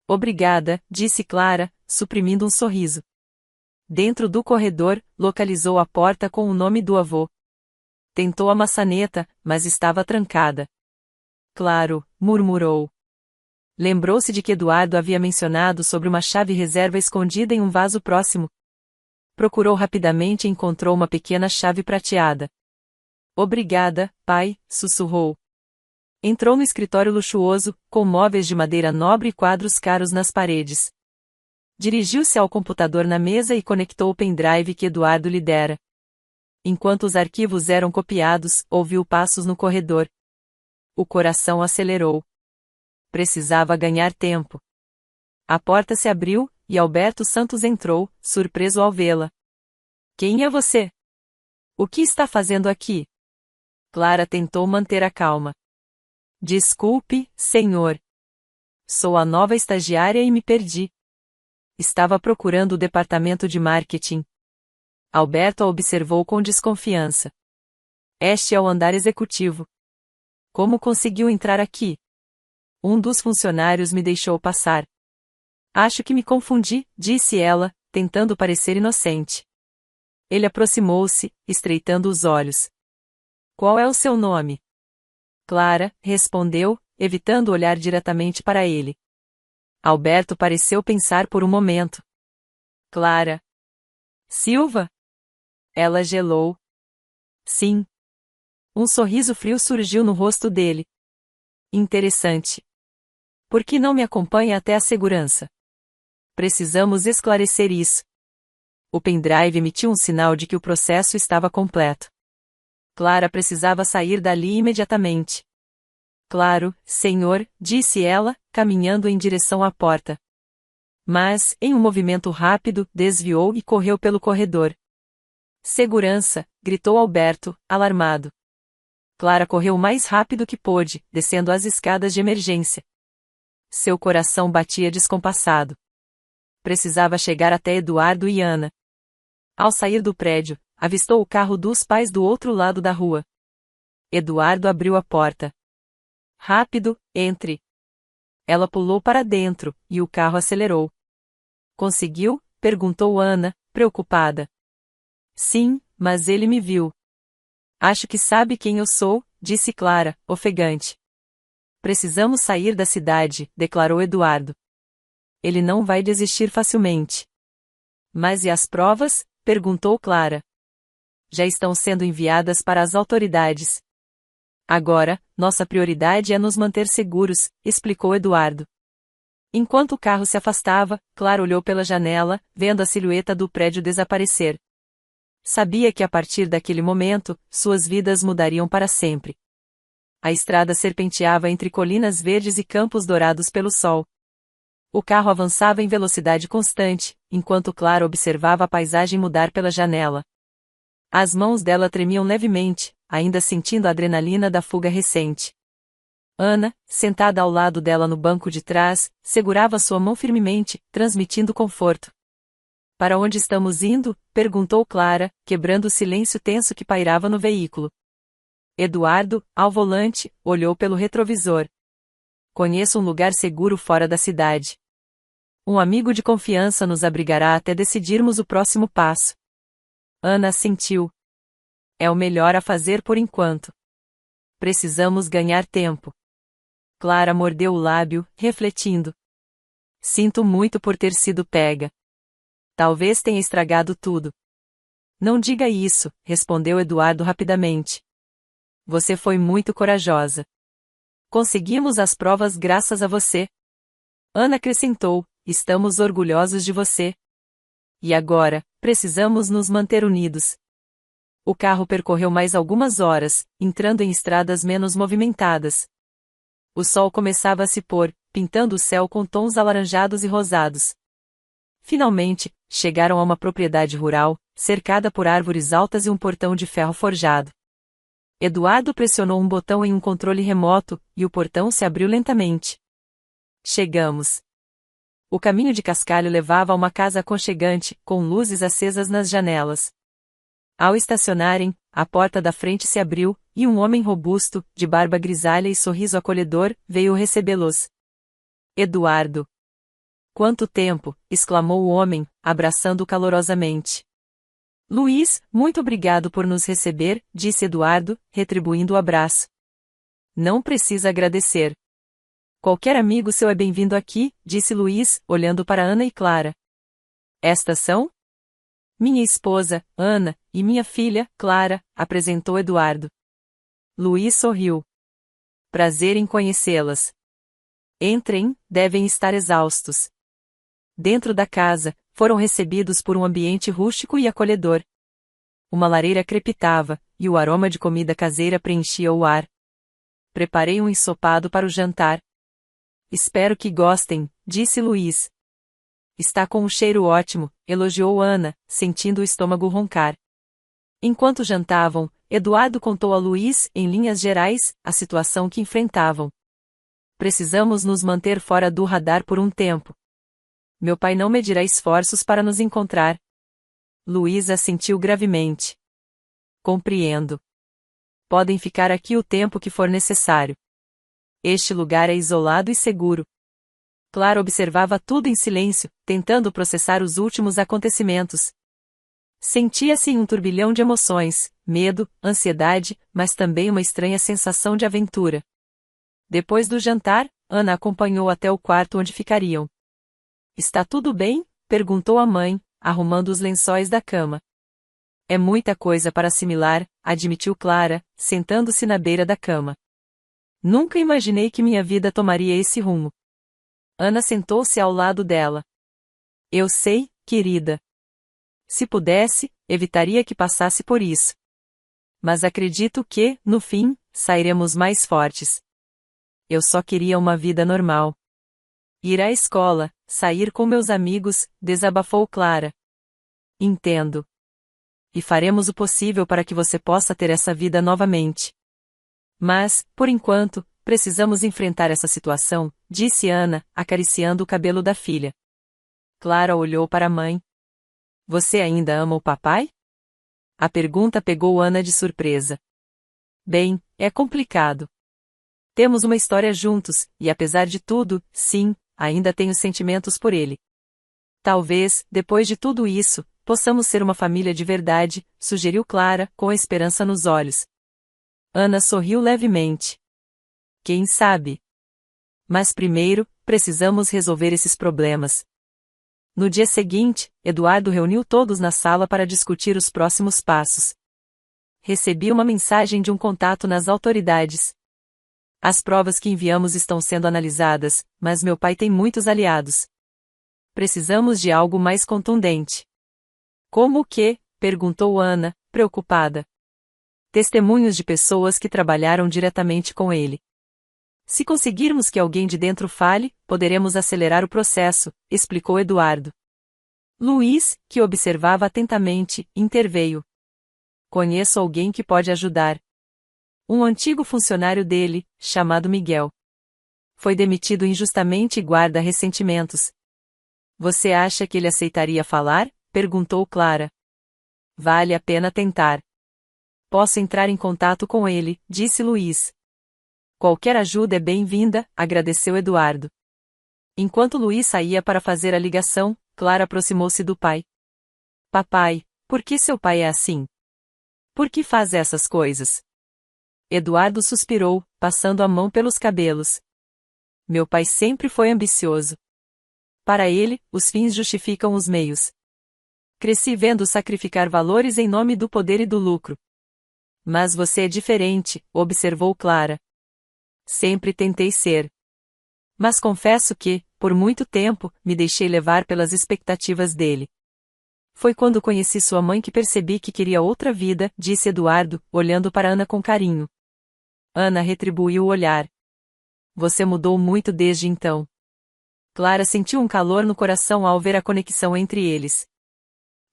Obrigada, disse Clara, suprimindo um sorriso. Dentro do corredor, localizou a porta com o nome do avô. Tentou a maçaneta, mas estava trancada. Claro, murmurou. Lembrou-se de que Eduardo havia mencionado sobre uma chave reserva escondida em um vaso próximo. Procurou rapidamente e encontrou uma pequena chave prateada. Obrigada, pai, sussurrou. Entrou no escritório luxuoso, com móveis de madeira nobre e quadros caros nas paredes. Dirigiu-se ao computador na mesa e conectou o pendrive que Eduardo lhe dera. Enquanto os arquivos eram copiados, ouviu passos no corredor. O coração acelerou. Precisava ganhar tempo. A porta se abriu, e Alberto Santos entrou, surpreso ao vê-la. Quem é você? O que está fazendo aqui? Clara tentou manter a calma. Desculpe, senhor. Sou a nova estagiária e me perdi. Estava procurando o departamento de marketing. Alberto a observou com desconfiança. Este é o andar executivo. Como conseguiu entrar aqui? Um dos funcionários me deixou passar. Acho que me confundi, disse ela, tentando parecer inocente. Ele aproximou-se, estreitando os olhos. Qual é o seu nome? Clara, respondeu, evitando olhar diretamente para ele. Alberto pareceu pensar por um momento. Clara. Silva? Ela gelou. Sim. Um sorriso frio surgiu no rosto dele. Interessante. Por que não me acompanha até a segurança? Precisamos esclarecer isso. O pendrive emitiu um sinal de que o processo estava completo. Clara precisava sair dali imediatamente. Claro, senhor, disse ela, caminhando em direção à porta. Mas, em um movimento rápido, desviou e correu pelo corredor. Segurança, gritou Alberto, alarmado. Clara correu o mais rápido que pôde, descendo as escadas de emergência. Seu coração batia descompassado. Precisava chegar até Eduardo e Ana. Ao sair do prédio, avistou o carro dos pais do outro lado da rua. Eduardo abriu a porta. Rápido, entre. Ela pulou para dentro, e o carro acelerou. Conseguiu? Perguntou Ana, preocupada. Sim, mas ele me viu. Acho que sabe quem eu sou, disse Clara, ofegante. Precisamos sair da cidade, declarou Eduardo. Ele não vai desistir facilmente. Mas e as provas? Perguntou Clara. Já estão sendo enviadas para as autoridades. Agora, nossa prioridade é nos manter seguros, explicou Eduardo. Enquanto o carro se afastava, Clara olhou pela janela, vendo a silhueta do prédio desaparecer. Sabia que a partir daquele momento, suas vidas mudariam para sempre. A estrada serpenteava entre colinas verdes e campos dourados pelo sol. O carro avançava em velocidade constante, enquanto Clara observava a paisagem mudar pela janela. As mãos dela tremiam levemente, ainda sentindo a adrenalina da fuga recente. Ana, sentada ao lado dela no banco de trás, segurava sua mão firmemente, transmitindo conforto. Para onde estamos indo? Perguntou Clara, quebrando o silêncio tenso que pairava no veículo. Eduardo, ao volante, olhou pelo retrovisor. Conheço um lugar seguro fora da cidade. Um amigo de confiança nos abrigará até decidirmos o próximo passo. Ana assentiu. É o melhor a fazer por enquanto. Precisamos ganhar tempo. Clara mordeu o lábio, refletindo. Sinto muito por ter sido pega. Talvez tenha estragado tudo. Não diga isso, respondeu Eduardo rapidamente. Você foi muito corajosa. Conseguimos as provas graças a você. Ana acrescentou, estamos orgulhosos de você. E agora, precisamos nos manter unidos. O carro percorreu mais algumas horas, entrando em estradas menos movimentadas. O sol começava a se pôr, pintando o céu com tons alaranjados e rosados. Finalmente, chegaram a uma propriedade rural, cercada por árvores altas e um portão de ferro forjado. Eduardo pressionou um botão em um controle remoto, e o portão se abriu lentamente. Chegamos. O caminho de cascalho levava a uma casa aconchegante, com luzes acesas nas janelas. Ao estacionarem, a porta da frente se abriu, e um homem robusto, de barba grisalha e sorriso acolhedor, veio recebê-los. Eduardo. Quanto tempo, exclamou o homem, abraçando-o calorosamente. Luiz, muito obrigado por nos receber, disse Eduardo, retribuindo o abraço. Não precisa agradecer. Qualquer amigo seu é bem-vindo aqui, disse Luiz, olhando para Ana e Clara. Estas são? Minha esposa, Ana, e minha filha, Clara, apresentou Eduardo. Luiz sorriu. Prazer em conhecê-las. Entrem, devem estar exaustos. Dentro da casa, foram recebidos por um ambiente rústico e acolhedor. Uma lareira crepitava, e o aroma de comida caseira preenchia o ar. Preparei um ensopado para o jantar. Espero que gostem, disse Luiz. Está com um cheiro ótimo, elogiou Ana, sentindo o estômago roncar. Enquanto jantavam, Eduardo contou a Luiz, em linhas gerais, a situação que enfrentavam. Precisamos nos manter fora do radar por um tempo. Meu pai não medirá esforços para nos encontrar. Luiz assentiu gravemente. Compreendo. Podem ficar aqui o tempo que for necessário. Este lugar é isolado e seguro. Clara observava tudo em silêncio, tentando processar os últimos acontecimentos. Sentia-se em um turbilhão de emoções, medo, ansiedade, mas também uma estranha sensação de aventura. Depois do jantar, Ana acompanhou até o quarto onde ficariam. Está tudo bem? Perguntou a mãe, arrumando os lençóis da cama. É muita coisa para assimilar, admitiu Clara, sentando-se na beira da cama. Nunca imaginei que minha vida tomaria esse rumo. Ana sentou-se ao lado dela. Eu sei, querida. Se pudesse, evitaria que passasse por isso. Mas acredito que, no fim, sairemos mais fortes. Eu só queria uma vida normal. Ir à escola, sair com meus amigos, desabafou Clara. Entendo. E faremos o possível para que você possa ter essa vida novamente. Mas, por enquanto, precisamos enfrentar essa situação, disse Ana, acariciando o cabelo da filha. Clara olhou para a mãe. Você ainda ama o papai? A pergunta pegou Ana de surpresa. Bem, é complicado. Temos uma história juntos, e apesar de tudo, sim, ainda tenho sentimentos por ele. Talvez, depois de tudo isso, possamos ser uma família de verdade, sugeriu Clara, com a esperança nos olhos. Ana sorriu levemente. Quem sabe? Mas primeiro, precisamos resolver esses problemas. No dia seguinte, Eduardo reuniu todos na sala para discutir os próximos passos. Recebi uma mensagem de um contato nas autoridades. As provas que enviamos estão sendo analisadas, mas meu pai tem muitos aliados. Precisamos de algo mais contundente. Como o quê? Perguntou Ana, preocupada. Testemunhos de pessoas que trabalharam diretamente com ele. Se conseguirmos que alguém de dentro fale, poderemos acelerar o processo, explicou Eduardo. Luiz, que observava atentamente, interveio. Conheço alguém que pode ajudar. Um antigo funcionário dele, chamado Miguel. Foi demitido injustamente e guarda ressentimentos. Você acha que ele aceitaria falar? Perguntou Clara. Vale a pena tentar. Posso entrar em contato com ele, disse Luiz. Qualquer ajuda é bem-vinda, agradeceu Eduardo. Enquanto Luiz saía para fazer a ligação, Clara aproximou-se do pai. Papai, por que seu pai é assim? Por que faz essas coisas? Eduardo suspirou, passando a mão pelos cabelos. Meu pai sempre foi ambicioso. Para ele, os fins justificam os meios. Cresci vendo sacrificar valores em nome do poder e do lucro. Mas você é diferente, observou Clara. Sempre tentei ser. Mas confesso que, por muito tempo, me deixei levar pelas expectativas dele. Foi quando conheci sua mãe que percebi que queria outra vida, disse Eduardo, olhando para Ana com carinho. Ana retribuiu o olhar. Você mudou muito desde então. Clara sentiu um calor no coração ao ver a conexão entre eles.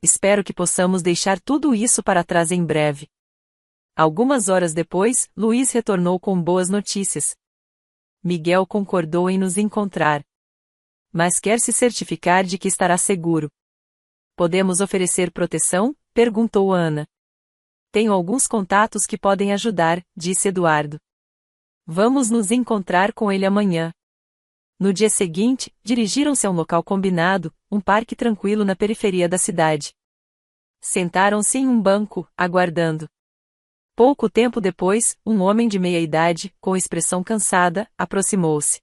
Espero que possamos deixar tudo isso para trás em breve. Algumas horas depois, Luiz retornou com boas notícias. Miguel concordou em nos encontrar. Mas quer se certificar de que estará seguro. Podemos oferecer proteção? Perguntou Ana. Tenho alguns contatos que podem ajudar, disse Eduardo. Vamos nos encontrar com ele amanhã. No dia seguinte, dirigiram-se a um local combinado, um parque tranquilo na periferia da cidade. Sentaram-se em um banco, aguardando. Pouco tempo depois, um homem de meia idade, com expressão cansada, aproximou-se.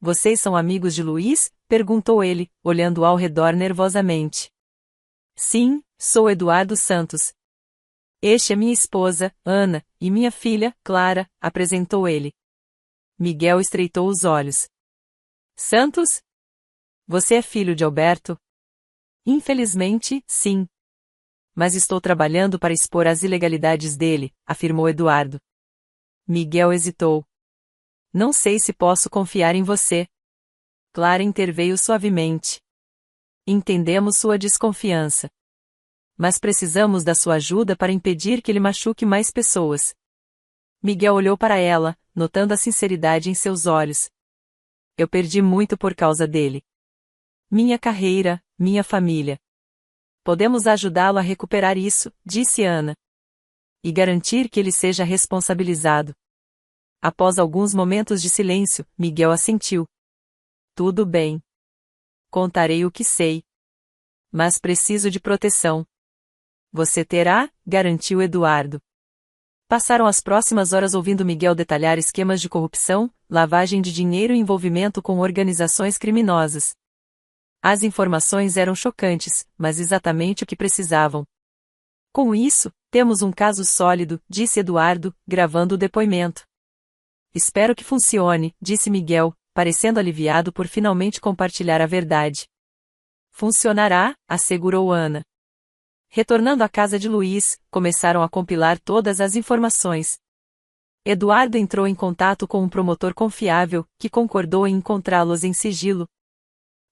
Vocês são amigos de Luiz? Perguntou ele, olhando ao redor nervosamente. Sim, sou Eduardo Santos. Este é minha esposa, Ana, e minha filha, Clara, apresentou ele. Miguel estreitou os olhos. Santos? Você é filho de Alberto? Infelizmente, sim. Mas estou trabalhando para expor as ilegalidades dele, afirmou Eduardo. Miguel hesitou. Não sei se posso confiar em você. Clara interveio suavemente. Entendemos sua desconfiança. Mas precisamos da sua ajuda para impedir que ele machuque mais pessoas. Miguel olhou para ela, notando a sinceridade em seus olhos. Eu perdi muito por causa dele. Minha carreira, minha família. Podemos ajudá-lo a recuperar isso, disse Ana. E garantir que ele seja responsabilizado. Após alguns momentos de silêncio, Miguel assentiu. Tudo bem. Contarei o que sei. Mas preciso de proteção. Você terá, garantiu Eduardo. Passaram as próximas horas ouvindo Miguel detalhar esquemas de corrupção, lavagem de dinheiro e envolvimento com organizações criminosas. As informações eram chocantes, mas exatamente o que precisavam. Com isso, temos um caso sólido, disse Eduardo, gravando o depoimento. Espero que funcione, disse Miguel, parecendo aliviado por finalmente compartilhar a verdade. Funcionará, assegurou Ana. Retornando à casa de Luiz, começaram a compilar todas as informações. Eduardo entrou em contato com um promotor confiável, que concordou em encontrá-los em sigilo.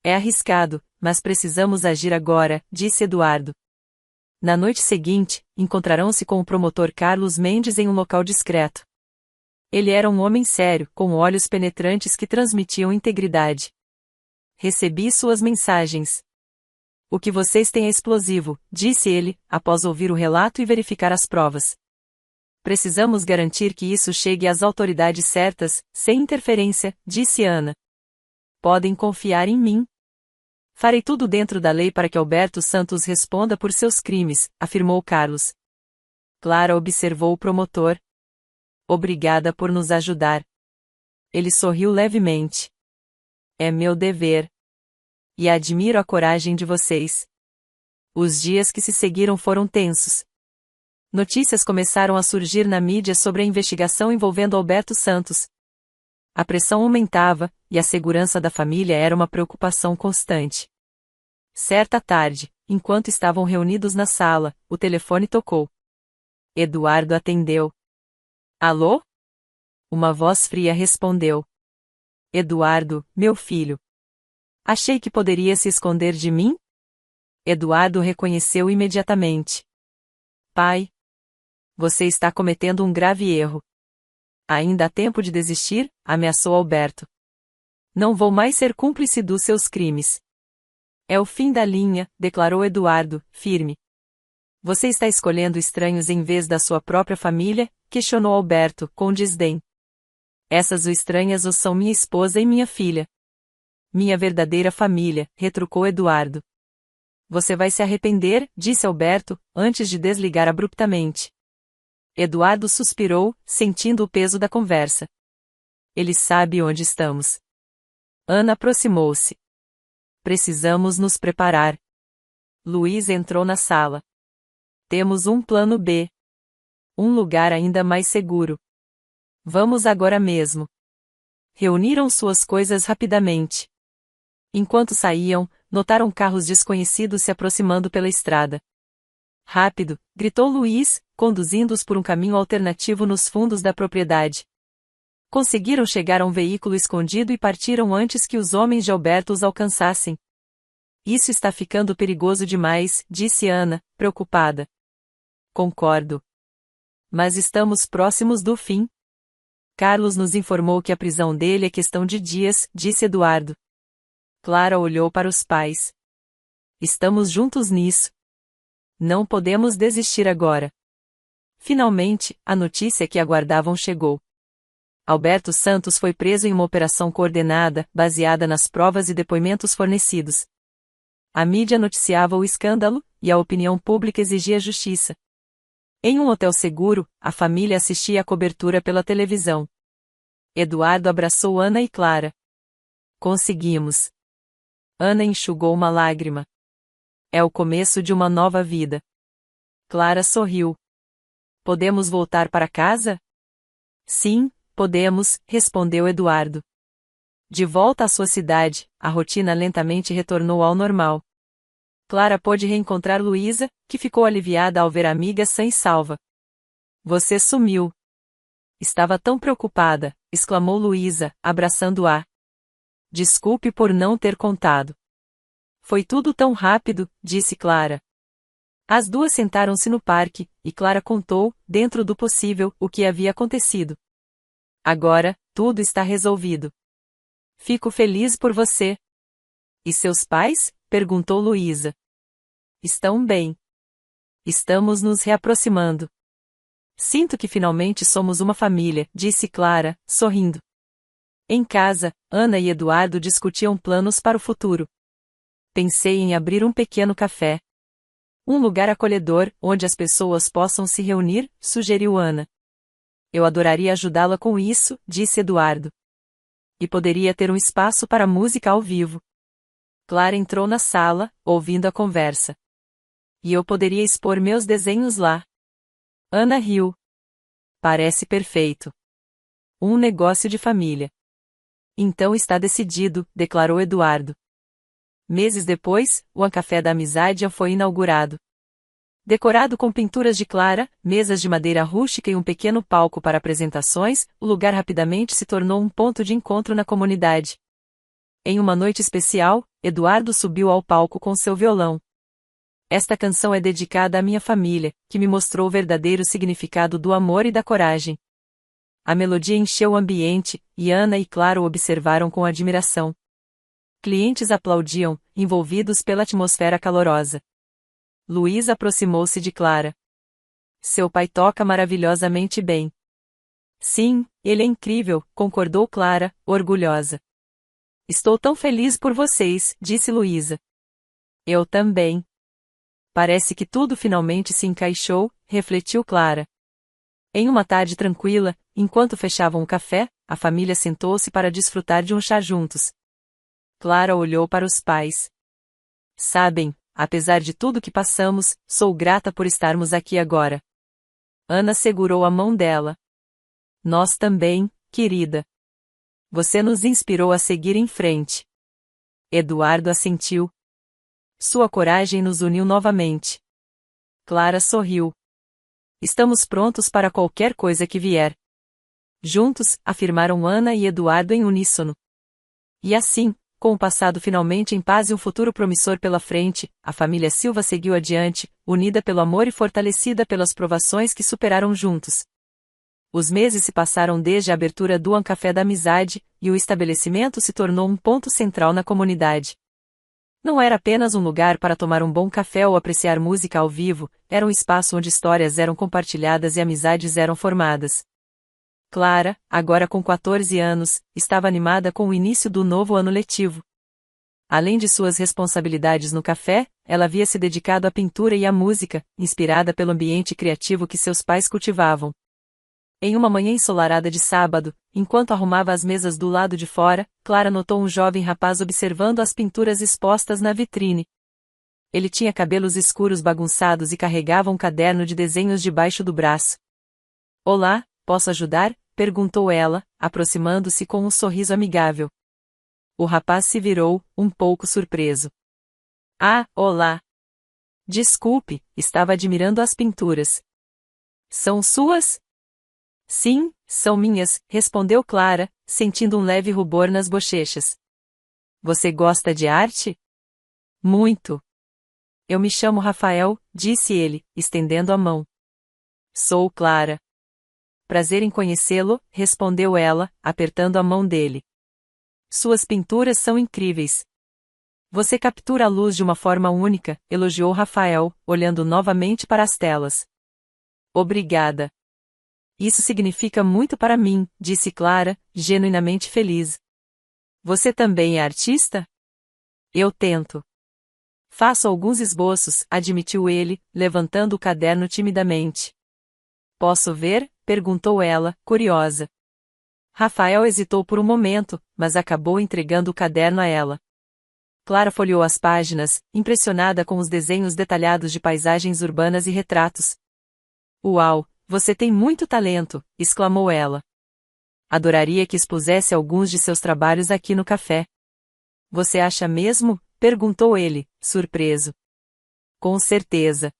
É arriscado, mas precisamos agir agora, disse Eduardo. Na noite seguinte, encontrarão-se com o promotor Carlos Mendes em um local discreto. Ele era um homem sério, com olhos penetrantes que transmitiam integridade. Recebi suas mensagens. O que vocês têm é explosivo, disse ele, após ouvir o relato e verificar as provas. Precisamos garantir que isso chegue às autoridades certas, sem interferência, disse Ana. Podem confiar em mim. Farei tudo dentro da lei para que Alberto Santos responda por seus crimes, afirmou Carlos. Clara observou o promotor. Obrigada por nos ajudar. Ele sorriu levemente. É meu dever. E admiro a coragem de vocês. Os dias que se seguiram foram tensos. Notícias começaram a surgir na mídia sobre a investigação envolvendo Alberto Santos. A pressão aumentava, e a segurança da família era uma preocupação constante. Certa tarde, enquanto estavam reunidos na sala, o telefone tocou. Eduardo atendeu. Alô? Uma voz fria respondeu. Eduardo, meu filho. Achei que poderia se esconder de mim? Eduardo reconheceu imediatamente. Pai. Você está cometendo um grave erro. Ainda há tempo de desistir, ameaçou Alberto. Não vou mais ser cúmplice dos seus crimes. É o fim da linha, declarou Eduardo, firme. Você está escolhendo estranhos em vez da sua própria família? Questionou Alberto, com desdém. Essas estranhas são minha esposa e minha filha. Minha verdadeira família, retrucou Eduardo. Você vai se arrepender, disse Alberto, antes de desligar abruptamente. Eduardo suspirou, sentindo o peso da conversa. Ele sabe onde estamos. Ana aproximou-se. Precisamos nos preparar. Luiz entrou na sala. Temos um plano B. Um lugar ainda mais seguro. Vamos agora mesmo. Reuniram suas coisas rapidamente. Enquanto saíam, notaram carros desconhecidos se aproximando pela estrada. Rápido, gritou Luiz, conduzindo-os por um caminho alternativo nos fundos da propriedade. Conseguiram chegar a um veículo escondido e partiram antes que os homens de Alberto os alcançassem. Isso está ficando perigoso demais, disse Ana, preocupada. Concordo. Mas estamos próximos do fim. Carlos nos informou que a prisão dele é questão de dias, disse Eduardo. Clara olhou para os pais. Estamos juntos nisso. Não podemos desistir agora. Finalmente, a notícia que aguardavam chegou. Alberto Santos foi preso em uma operação coordenada, baseada nas provas e depoimentos fornecidos. A mídia noticiava o escândalo, e a opinião pública exigia justiça. Em um hotel seguro, a família assistia à cobertura pela televisão. Eduardo abraçou Ana e Clara. Conseguimos. Ana enxugou uma lágrima. É o começo de uma nova vida. Clara sorriu. Podemos voltar para casa? Sim, podemos, respondeu Eduardo. De volta à sua cidade, a rotina lentamente retornou ao normal. Clara pôde reencontrar Luísa, que ficou aliviada ao ver a amiga sã e salva. Você sumiu. Estava tão preocupada, exclamou Luísa, abraçando-a. Desculpe por não ter contado. Foi tudo tão rápido, disse Clara. As duas sentaram-se no parque, e Clara contou, dentro do possível, o que havia acontecido. Agora, tudo está resolvido. Fico feliz por você. E seus pais? Perguntou Luísa. Estão bem. Estamos nos reaproximando. Sinto que finalmente somos uma família, disse Clara, sorrindo. Em casa, Ana e Eduardo discutiam planos para o futuro. Pensei em abrir um pequeno café. Um lugar acolhedor, onde as pessoas possam se reunir, sugeriu Ana. Eu adoraria ajudá-la com isso, disse Eduardo. E poderia ter um espaço para música ao vivo. Clara entrou na sala, ouvindo a conversa. E eu poderia expor meus desenhos lá. Ana riu. Parece perfeito. Um negócio de família. Então está decidido, declarou Eduardo. Meses depois, o Café da Amizade foi inaugurado. Decorado com pinturas de Clara, mesas de madeira rústica e um pequeno palco para apresentações, o lugar rapidamente se tornou um ponto de encontro na comunidade. Em uma noite especial, Eduardo subiu ao palco com seu violão. Esta canção é dedicada à minha família, que me mostrou o verdadeiro significado do amor e da coragem. A melodia encheu o ambiente, e Ana e Clara o observaram com admiração. Clientes aplaudiam, envolvidos pela atmosfera calorosa. Luiz aproximou-se de Clara. seu pai toca maravilhosamente bem. Sim, ele é incrível, concordou Clara, orgulhosa. Estou tão feliz por vocês, disse Luísa. Eu também. Parece que tudo finalmente se encaixou, refletiu Clara. Em uma tarde tranquila, enquanto fechavam o café, a família sentou-se para desfrutar de um chá juntos. Clara olhou para os pais. Sabem, apesar de tudo que passamos, sou grata por estarmos aqui agora. Ana segurou a mão dela. Nós também, querida. Você nos inspirou a seguir em frente. Eduardo assentiu. Sua coragem nos uniu novamente. Clara sorriu. Estamos prontos para qualquer coisa que vier. Juntos, afirmaram Ana e Eduardo em uníssono. E assim, com o passado finalmente em paz e um futuro promissor pela frente, a família Silva seguiu adiante, unida pelo amor e fortalecida pelas provações que superaram juntos. Os meses se passaram desde a abertura do Café da Amizade, e o estabelecimento se tornou um ponto central na comunidade. Não era apenas um lugar para tomar um bom café ou apreciar música ao vivo, era um espaço onde histórias eram compartilhadas e amizades eram formadas. Clara, agora com 14 anos, estava animada com o início do novo ano letivo. Além de suas responsabilidades no café, ela havia se dedicado à pintura e à música, inspirada pelo ambiente criativo que seus pais cultivavam. Em uma manhã ensolarada de sábado, enquanto arrumava as mesas do lado de fora, Clara notou um jovem rapaz observando as pinturas expostas na vitrine. Ele tinha cabelos escuros bagunçados e carregava um caderno de desenhos debaixo do braço. Olá, posso ajudar? Perguntou ela, aproximando-se com um sorriso amigável. O rapaz se virou, um pouco surpreso. Ah, olá! Desculpe, estava admirando as pinturas. São suas? Sim, são minhas, respondeu Clara, sentindo um leve rubor nas bochechas. Você gosta de arte? Muito. Eu me chamo Rafael, disse ele, estendendo a mão. Sou Clara. Prazer em conhecê-lo, respondeu ela, apertando a mão dele. Suas pinturas são incríveis. Você captura a luz de uma forma única, elogiou Rafael, olhando novamente para as telas. Obrigada. Isso significa muito para mim, disse Clara, genuinamente feliz. Você também é artista? Eu tento. Faço alguns esboços, admitiu ele, levantando o caderno timidamente. Posso ver? Perguntou ela, curiosa. Rafael hesitou por um momento, mas acabou entregando o caderno a ela. Clara folheou as páginas, impressionada com os desenhos detalhados de paisagens urbanas e retratos. Uau, você tem muito talento, exclamou ela. Adoraria que expusesse alguns de seus trabalhos aqui no café. Você acha mesmo? Perguntou ele, surpreso. Com certeza.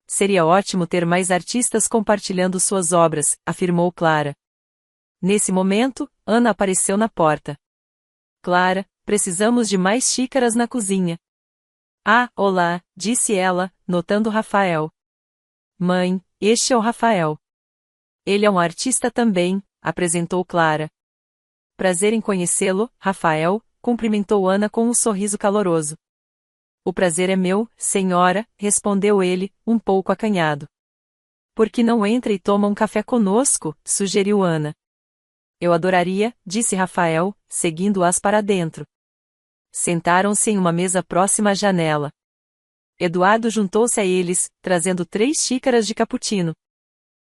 Seria ótimo ter mais artistas compartilhando suas obras, afirmou Clara. Nesse momento, Ana apareceu na porta. Clara, precisamos de mais xícaras na cozinha. Ah, olá, disse ela, notando Rafael. Mãe, este é o Rafael. Ele é um artista também, apresentou Clara. Prazer em conhecê-lo, Rafael, cumprimentou Ana com um sorriso caloroso. O prazer é meu, senhora, respondeu ele, um pouco acanhado. Por que não entra e toma um café conosco? Sugeriu Ana. Eu adoraria, disse Rafael, seguindo-as para dentro. Sentaram-se em uma mesa próxima à janela. Eduardo juntou-se a eles, trazendo 3 xícaras de cappuccino.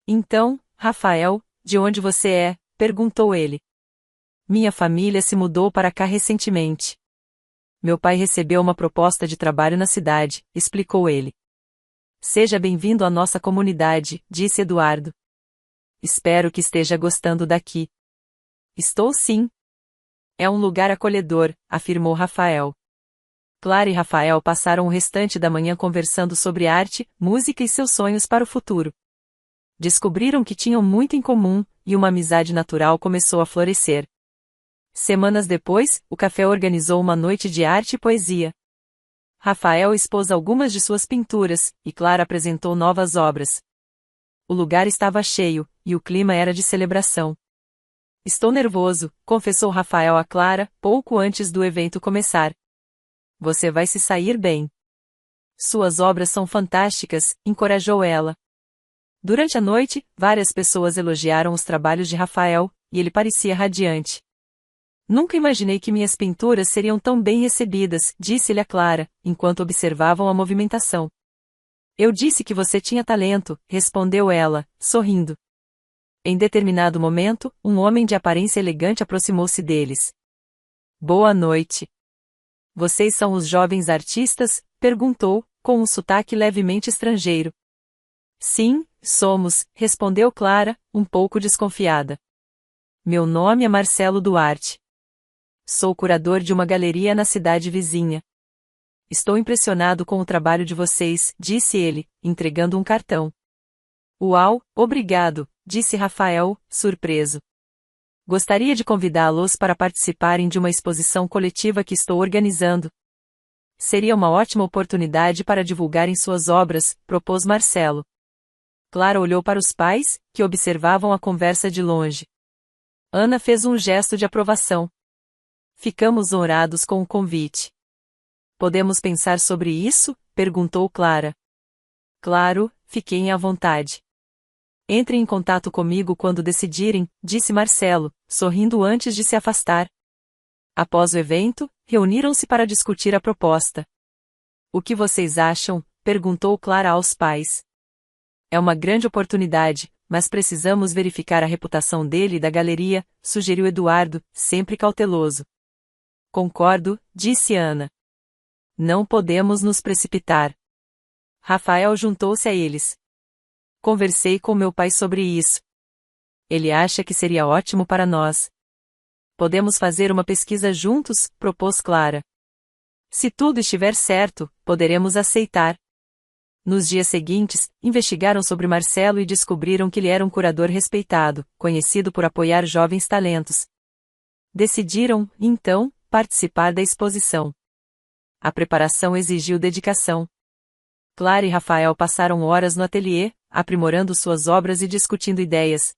Então, Rafael, de onde você é? Perguntou ele. Minha família se mudou para cá recentemente. Meu pai recebeu uma proposta de trabalho na cidade, explicou ele. Seja bem-vindo à nossa comunidade, disse Eduardo. Espero que esteja gostando daqui. Estou sim. É um lugar acolhedor, afirmou Rafael. Clara e Rafael passaram o restante da manhã conversando sobre arte, música e seus sonhos para o futuro. Descobriram que tinham muito em comum, e uma amizade natural começou a florescer. Semanas depois, o café organizou uma noite de arte e poesia. Rafael expôs algumas de suas pinturas, e Clara apresentou novas obras. O lugar estava cheio, e o clima era de celebração. Estou nervoso, confessou Rafael a Clara, pouco antes do evento começar. Você vai se sair bem. Suas obras são fantásticas, encorajou ela. Durante a noite, várias pessoas elogiaram os trabalhos de Rafael, e ele parecia radiante. Nunca imaginei que minhas pinturas seriam tão bem recebidas, disse-lhe a Clara, enquanto observavam a movimentação. Eu disse que você tinha talento, respondeu ela, sorrindo. Em determinado momento, um homem de aparência elegante aproximou-se deles. Boa noite. Vocês são os jovens artistas? Perguntou, com um sotaque levemente estrangeiro. Sim, somos, respondeu Clara, um pouco desconfiada. Meu nome é Marcelo Duarte. Sou curador de uma galeria na cidade vizinha. Estou impressionado com o trabalho de vocês, disse ele, entregando um cartão. Uau, obrigado, disse Rafael, surpreso. Gostaria de convidá-los para participarem de uma exposição coletiva que estou organizando. Seria uma ótima oportunidade para divulgarem suas obras, propôs Marcelo. Clara olhou para os pais, que observavam a conversa de longe. Ana fez um gesto de aprovação. Ficamos honrados com o convite. Podemos pensar sobre isso? Perguntou Clara. Claro, fiquem à vontade. Entrem em contato comigo quando decidirem, disse Marcelo, sorrindo antes de se afastar. Após o evento, reuniram-se para discutir a proposta. O que vocês acham? Perguntou Clara aos pais. É uma grande oportunidade, mas precisamos verificar a reputação dele e da galeria, sugeriu Eduardo, sempre cauteloso. Concordo, disse Ana. Não podemos nos precipitar. Rafael juntou-se a eles. Conversei com meu pai sobre isso. Ele acha que seria ótimo para nós. Podemos fazer uma pesquisa juntos, propôs Clara. Se tudo estiver certo, poderemos aceitar. Nos dias seguintes, investigaram sobre Marcelo e descobriram que ele era um curador respeitado, conhecido por apoiar jovens talentos. Decidiram, então, participar da exposição. A preparação exigiu dedicação. Clara e Rafael passaram horas no ateliê, aprimorando suas obras e discutindo ideias.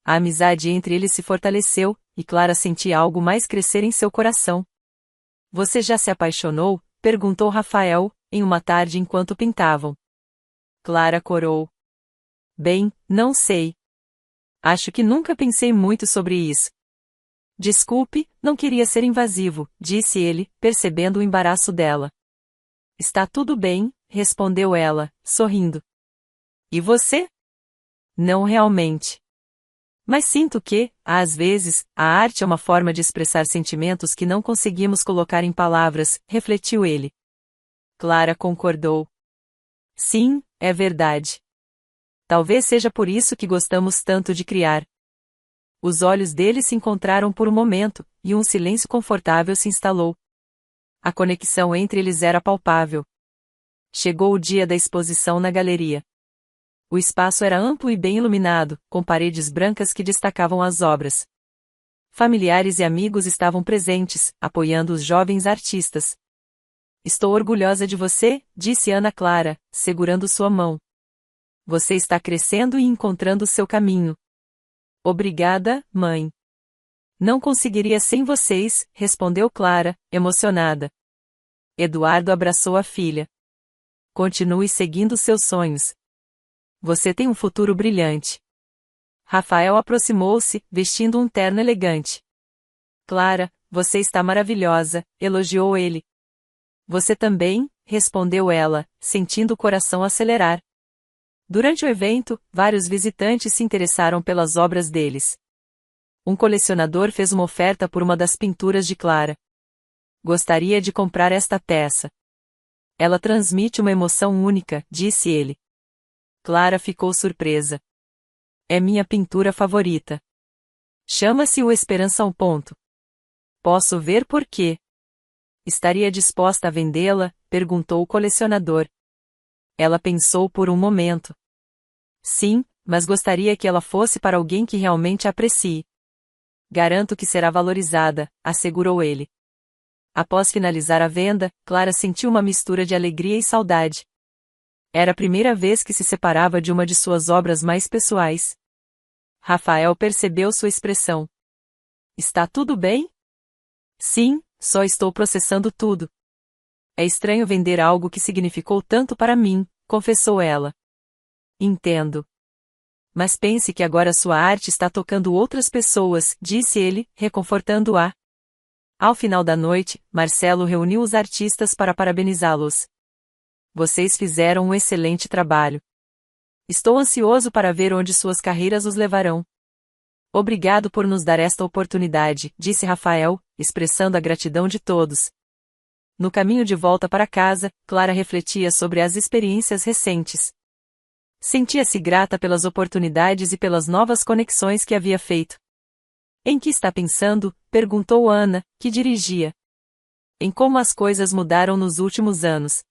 A amizade entre eles se fortaleceu, e Clara sentia algo mais crescer em seu coração. Você já se apaixonou? Perguntou Rafael, em uma tarde enquanto pintavam. Clara corou. Bem, não sei. Acho que nunca pensei muito sobre isso. Desculpe, não queria ser invasivo, disse ele, percebendo o embaraço dela. Está tudo bem, respondeu ela, sorrindo. E você? Não realmente. Mas sinto que, às vezes, a arte é uma forma de expressar sentimentos que não conseguimos colocar em palavras, refletiu ele. Clara concordou. Sim, é verdade. Talvez seja por isso que gostamos tanto de criar. Os olhos dele se encontraram por um momento, e um silêncio confortável se instalou. A conexão entre eles era palpável. Chegou o dia da exposição na galeria. O espaço era amplo e bem iluminado, com paredes brancas que destacavam as obras. Familiares e amigos estavam presentes, apoiando os jovens artistas. Estou orgulhosa de você, disse Ana Clara, segurando sua mão. Você está crescendo e encontrando seu caminho. Obrigada, mãe. Não conseguiria sem vocês, respondeu Clara, emocionada. Eduardo abraçou a filha. Continue seguindo seus sonhos. Você tem um futuro brilhante. Rafael aproximou-se, vestindo um terno elegante. Clara, você está maravilhosa, elogiou ele. Você também, respondeu ela, sentindo o coração acelerar. Durante o evento, vários visitantes se interessaram pelas obras deles. Um colecionador fez uma oferta por uma das pinturas de Clara. Gostaria de comprar esta peça. Ela transmite uma emoção única, disse ele. Clara ficou surpresa. É minha pintura favorita. Chama-se O Esperança ao Ponto. Posso ver por quê? Estaria disposta a vendê-la? Perguntou o colecionador. Ela pensou por um momento. Sim, mas gostaria que ela fosse para alguém que realmente a aprecie. Garanto que será valorizada, assegurou ele. Após finalizar a venda, Clara sentiu uma mistura de alegria e saudade. Era a primeira vez que se separava de uma de suas obras mais pessoais. Rafael percebeu sua expressão. Está tudo bem? Sim, só estou processando tudo. É estranho vender algo que significou tanto para mim, confessou ela. Entendo. Mas pense que agora sua arte está tocando outras pessoas, disse ele, reconfortando-a. Ao final da noite, Marcelo reuniu os artistas para parabenizá-los. Vocês fizeram um excelente trabalho. Estou ansioso para ver onde suas carreiras os levarão. Obrigado por nos dar esta oportunidade, disse Rafael, expressando a gratidão de todos. No caminho de volta para casa, Clara refletia sobre as experiências recentes. Sentia-se grata pelas oportunidades e pelas novas conexões que havia feito. Em que está pensando? Perguntou Ana, que dirigia. Em como as coisas mudaram nos últimos anos.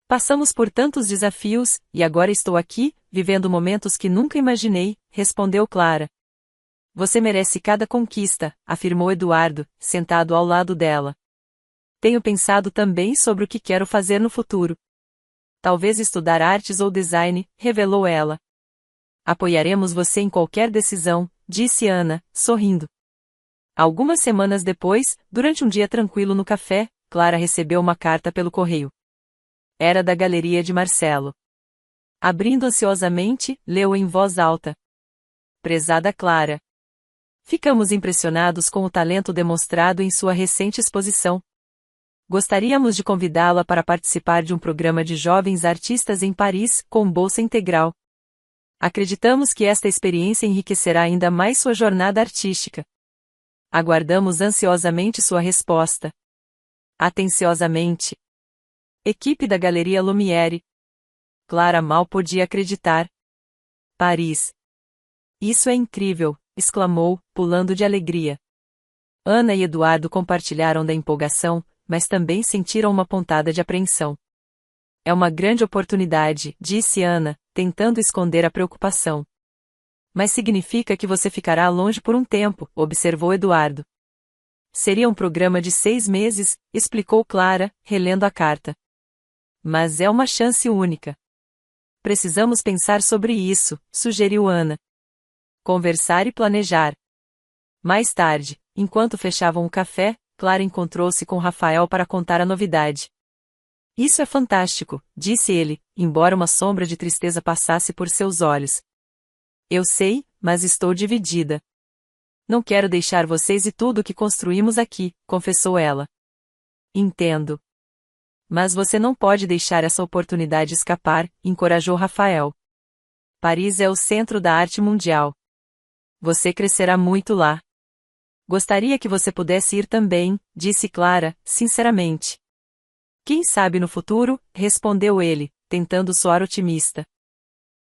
Passamos por tantos desafios, e agora estou aqui, vivendo momentos que nunca imaginei, respondeu Clara. Você merece cada conquista, afirmou Eduardo, sentado ao lado dela. Tenho pensado também sobre o que quero fazer no futuro. Talvez estudar artes ou design, revelou ela. Apoiaremos você em qualquer decisão, disse Ana, sorrindo. Algumas semanas depois, durante um dia tranquilo no café, Clara recebeu uma carta pelo correio. Era da galeria de Marcelo. Abrindo ansiosamente, leu em voz alta. Prezada Clara. Ficamos impressionados com o talento demonstrado em sua recente exposição. Gostaríamos de convidá-la para participar de um programa de jovens artistas em Paris, com bolsa integral. Acreditamos que esta experiência enriquecerá ainda mais sua jornada artística. Aguardamos ansiosamente sua resposta. Atenciosamente. Equipe da Galeria Lumière. Clara mal podia acreditar. Paris. Isso é incrível, exclamou, pulando de alegria. Ana e Eduardo compartilharam da empolgação, mas também sentiram uma pontada de apreensão. É uma grande oportunidade, disse Ana, tentando esconder a preocupação. Mas significa que você ficará longe por um tempo, observou Eduardo. Seria um programa de 6 meses, explicou Clara, relendo a carta. Mas é uma chance única. Precisamos pensar sobre isso, sugeriu Ana. Conversar e planejar. Mais tarde, enquanto fechavam o café, Clara encontrou-se com Rafael para contar a novidade. Isso é fantástico, disse ele, embora uma sombra de tristeza passasse por seus olhos. Eu sei, mas estou dividida. Não quero deixar vocês e tudo o que construímos aqui, confessou ela. Entendo. Mas você não pode deixar essa oportunidade escapar, encorajou Rafael. Paris é o centro da arte mundial. Você crescerá muito lá. Gostaria que você pudesse ir também, disse Clara, sinceramente. Quem sabe no futuro, respondeu ele, tentando soar otimista.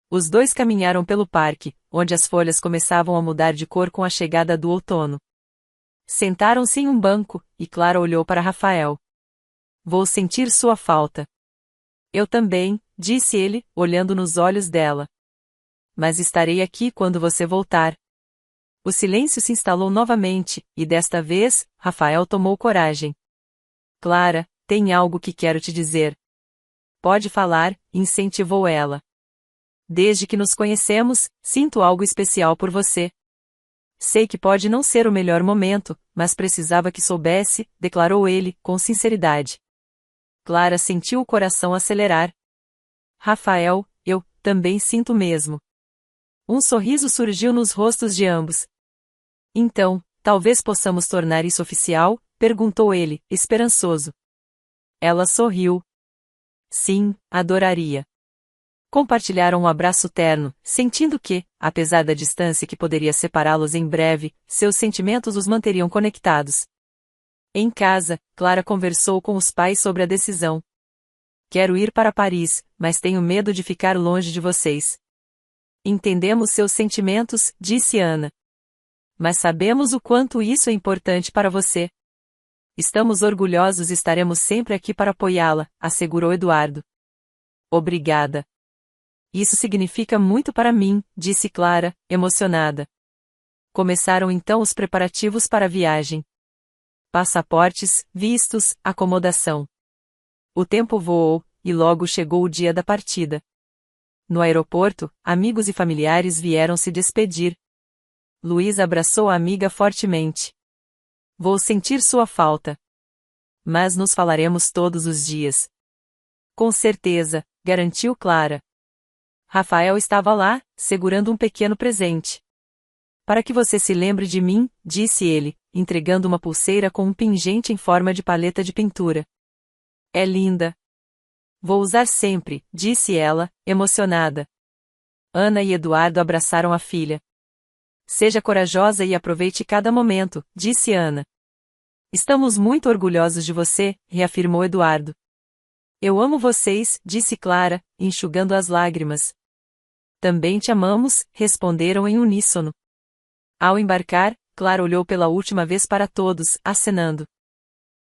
Os dois caminharam pelo parque, onde as folhas começavam a mudar de cor com a chegada do outono. Sentaram-se em um banco, e Clara olhou para Rafael. Vou sentir sua falta. Eu também, disse ele, olhando nos olhos dela. Mas estarei aqui quando você voltar. O silêncio se instalou novamente, e desta vez, Rafael tomou coragem. Clara, tem algo que quero te dizer. Pode falar, incentivou ela. Desde que nos conhecemos, sinto algo especial por você. Sei que pode não ser o melhor momento, mas precisava que soubesse, declarou ele, com sinceridade. Clara sentiu o coração acelerar. Rafael, eu também sinto mesmo. Um sorriso surgiu nos rostos de ambos. Então, talvez possamos tornar isso oficial? Perguntou ele, esperançoso. Ela sorriu. Sim, adoraria. Compartilharam um abraço terno, sentindo que, apesar da distância que poderia separá-los em breve, seus sentimentos os manteriam conectados. Em casa, Clara conversou com os pais sobre a decisão. Quero ir para Paris, mas tenho medo de ficar longe de vocês. Entendemos seus sentimentos, disse Ana. Mas sabemos o quanto isso é importante para você. Estamos orgulhosos e estaremos sempre aqui para apoiá-la, assegurou Eduardo. Obrigada. Isso significa muito para mim, disse Clara, emocionada. Começaram então os preparativos para a viagem. Passaportes, vistos, acomodação. O tempo voou, e logo chegou o dia da partida. No aeroporto, amigos e familiares vieram se despedir. Luiz abraçou a amiga fortemente. Vou sentir sua falta. Mas nos falaremos todos os dias. Com certeza, garantiu Clara. Rafael estava lá, segurando um pequeno presente. Para que você se lembre de mim, disse ele, entregando uma pulseira com um pingente em forma de paleta de pintura. É linda. Vou usar sempre, disse ela, emocionada. Ana e Eduardo abraçaram a filha. Seja corajosa e aproveite cada momento, disse Ana. Estamos muito orgulhosos de você, reafirmou Eduardo. Eu amo vocês, disse Clara, enxugando as lágrimas. Também te amamos, responderam em uníssono. Ao embarcar, Clara olhou pela última vez para todos, acenando.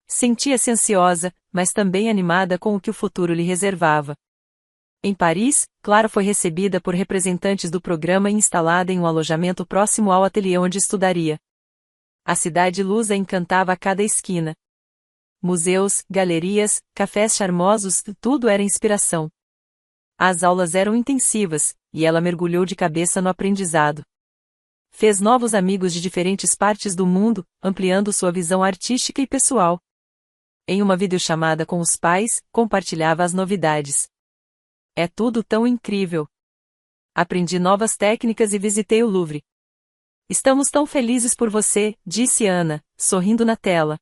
Sentia-se ansiosa, mas também animada com o que o futuro lhe reservava. Em Paris, Clara foi recebida por representantes do programa e instalada em um alojamento próximo ao ateliê onde estudaria. A cidade lusa encantava a cada esquina. Museus, galerias, cafés charmosos, tudo era inspiração. As aulas eram intensivas, e ela mergulhou de cabeça no aprendizado. Fez novos amigos de diferentes partes do mundo, ampliando sua visão artística e pessoal. Em uma videochamada com os pais, compartilhava as novidades. É tudo tão incrível. Aprendi novas técnicas e visitei o Louvre. Estamos tão felizes por você, disse Ana, sorrindo na tela.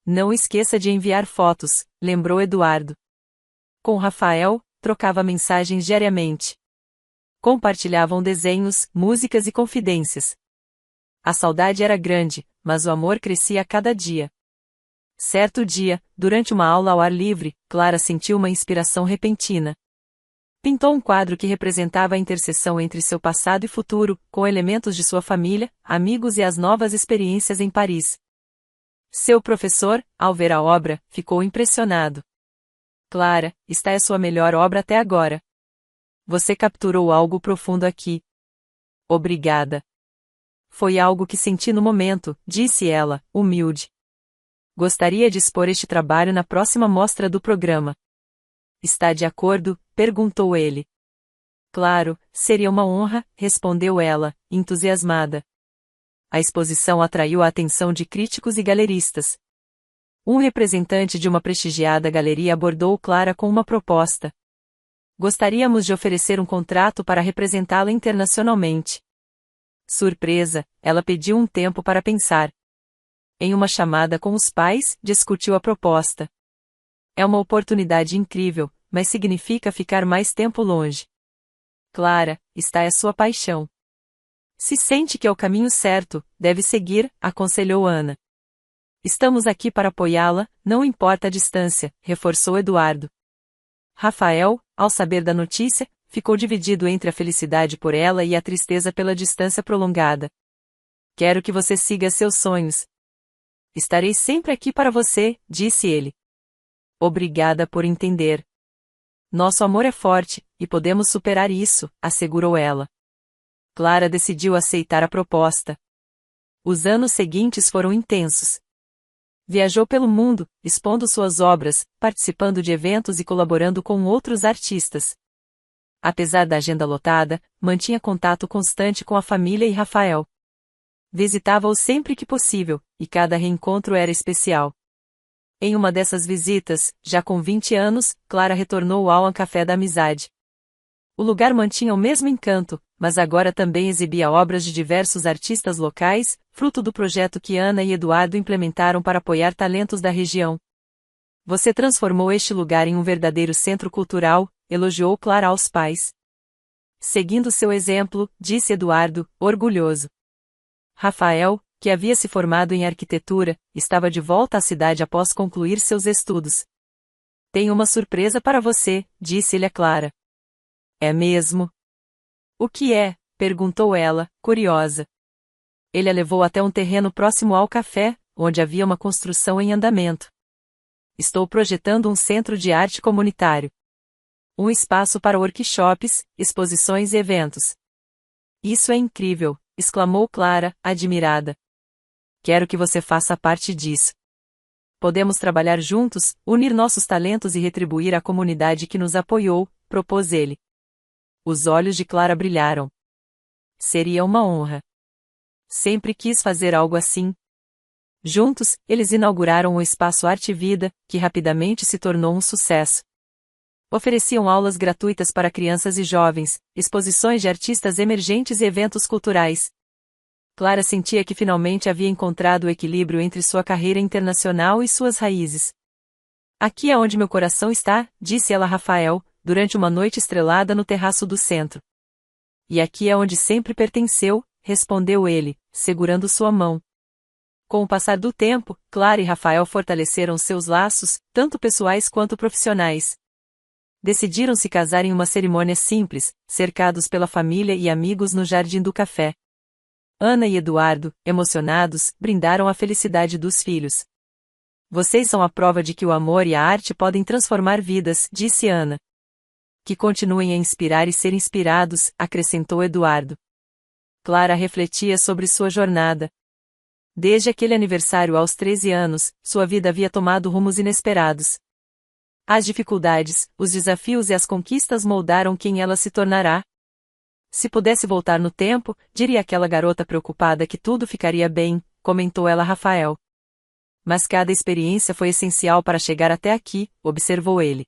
Não esqueça de enviar fotos, lembrou Eduardo. Com Rafael, trocava mensagens diariamente. Compartilhavam desenhos, músicas e confidências. A saudade era grande, mas o amor crescia a cada dia. Certo dia, durante uma aula ao ar livre, Clara sentiu uma inspiração repentina. Pintou um quadro que representava a interseção entre seu passado e futuro, com elementos de sua família, amigos e as novas experiências em Paris. Seu professor, ao ver a obra, ficou impressionado. Clara, esta é sua melhor obra até agora. Você capturou algo profundo aqui. Obrigada. Foi algo que senti no momento, disse ela, humilde. Gostaria de expor este trabalho na próxima mostra do programa. Está de acordo? Perguntou ele. Claro, seria uma honra, respondeu ela, entusiasmada. A exposição atraiu a atenção de críticos e galeristas. Um representante de uma prestigiada galeria abordou Clara com uma proposta. Gostaríamos de oferecer um contrato para representá-la internacionalmente. Surpresa, ela pediu um tempo para pensar. Em uma chamada com os pais, discutiu a proposta. É uma oportunidade incrível, mas significa ficar mais tempo longe. Clara, esta é sua paixão. Se sente que é o caminho certo, deve seguir, aconselhou Ana. Estamos aqui para apoiá-la, não importa a distância, reforçou Eduardo. Rafael, ao saber da notícia, ficou dividido entre a felicidade por ela e a tristeza pela distância prolongada. Quero que você siga seus sonhos. Estarei sempre aqui para você, disse ele. Obrigada por entender. Nosso amor é forte, e podemos superar isso, assegurou ela. Clara decidiu aceitar a proposta. Os anos seguintes foram intensos. Viajou pelo mundo, expondo suas obras, participando de eventos e colaborando com outros artistas. Apesar da agenda lotada, mantinha contato constante com a família e Rafael. Visitava-o sempre que possível, e cada reencontro era especial. Em uma dessas visitas, já com 20 anos, Clara retornou ao Café da Amizade. O lugar mantinha o mesmo encanto, mas agora também exibia obras de diversos artistas locais, fruto do projeto que Ana e Eduardo implementaram para apoiar talentos da região. Você transformou este lugar em um verdadeiro centro cultural, elogiou Clara aos pais. Seguindo seu exemplo, disse Eduardo, orgulhoso. Rafael, que havia se formado em arquitetura, estava de volta à cidade após concluir seus estudos. Tenho uma surpresa para você, disse-lhe a Clara. É mesmo? O que é? Perguntou ela, curiosa. Ele a levou até um terreno próximo ao café, onde havia uma construção em andamento. Estou projetando um centro de arte comunitário. Um espaço para workshops, exposições e eventos. Isso é incrível, exclamou Clara, admirada. Quero que você faça parte disso. Podemos trabalhar juntos, unir nossos talentos e retribuir à comunidade que nos apoiou, propôs ele. Os olhos de Clara brilharam. Seria uma honra. Sempre quis fazer algo assim. Juntos, eles inauguraram o espaço Arte e Vida, que rapidamente se tornou um sucesso. Ofereciam aulas gratuitas para crianças e jovens, exposições de artistas emergentes e eventos culturais. Clara sentia que finalmente havia encontrado o equilíbrio entre sua carreira internacional e suas raízes. Aqui é onde meu coração está, disse ela a Rafael, durante uma noite estrelada no terraço do centro. E aqui é onde sempre pertenceu, respondeu ele, segurando sua mão. Com o passar do tempo, Clara e Rafael fortaleceram seus laços, tanto pessoais quanto profissionais. Decidiram se casar em uma cerimônia simples, cercados pela família e amigos no jardim do café. Ana e Eduardo, emocionados, brindaram a felicidade dos filhos. Vocês são a prova de que o amor e a arte podem transformar vidas, disse Ana. Que continuem a inspirar e ser inspirados, acrescentou Eduardo. Clara refletia sobre sua jornada. Desde aquele aniversário aos 13 anos, sua vida havia tomado rumos inesperados. As dificuldades, os desafios e as conquistas moldaram quem ela se tornará. Se pudesse voltar no tempo, diria àquela garota preocupada que tudo ficaria bem, comentou ela a Rafael. Mas cada experiência foi essencial para chegar até aqui, observou ele.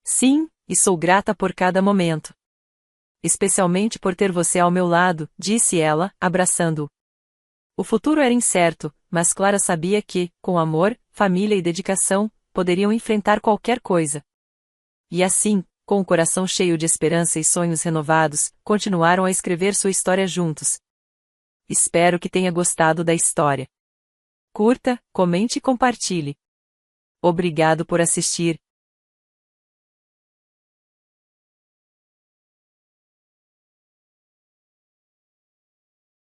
Sim, e sou grata por cada momento. Especialmente por ter você ao meu lado, disse ela, abraçando-o. O futuro era incerto, mas Clara sabia que, com amor, família e dedicação, poderiam enfrentar qualquer coisa. E assim, com o coração cheio de esperança e sonhos renovados, continuaram a escrever sua história juntos. Espero que tenha gostado da história. Curta, comente e compartilhe. Obrigado por assistir.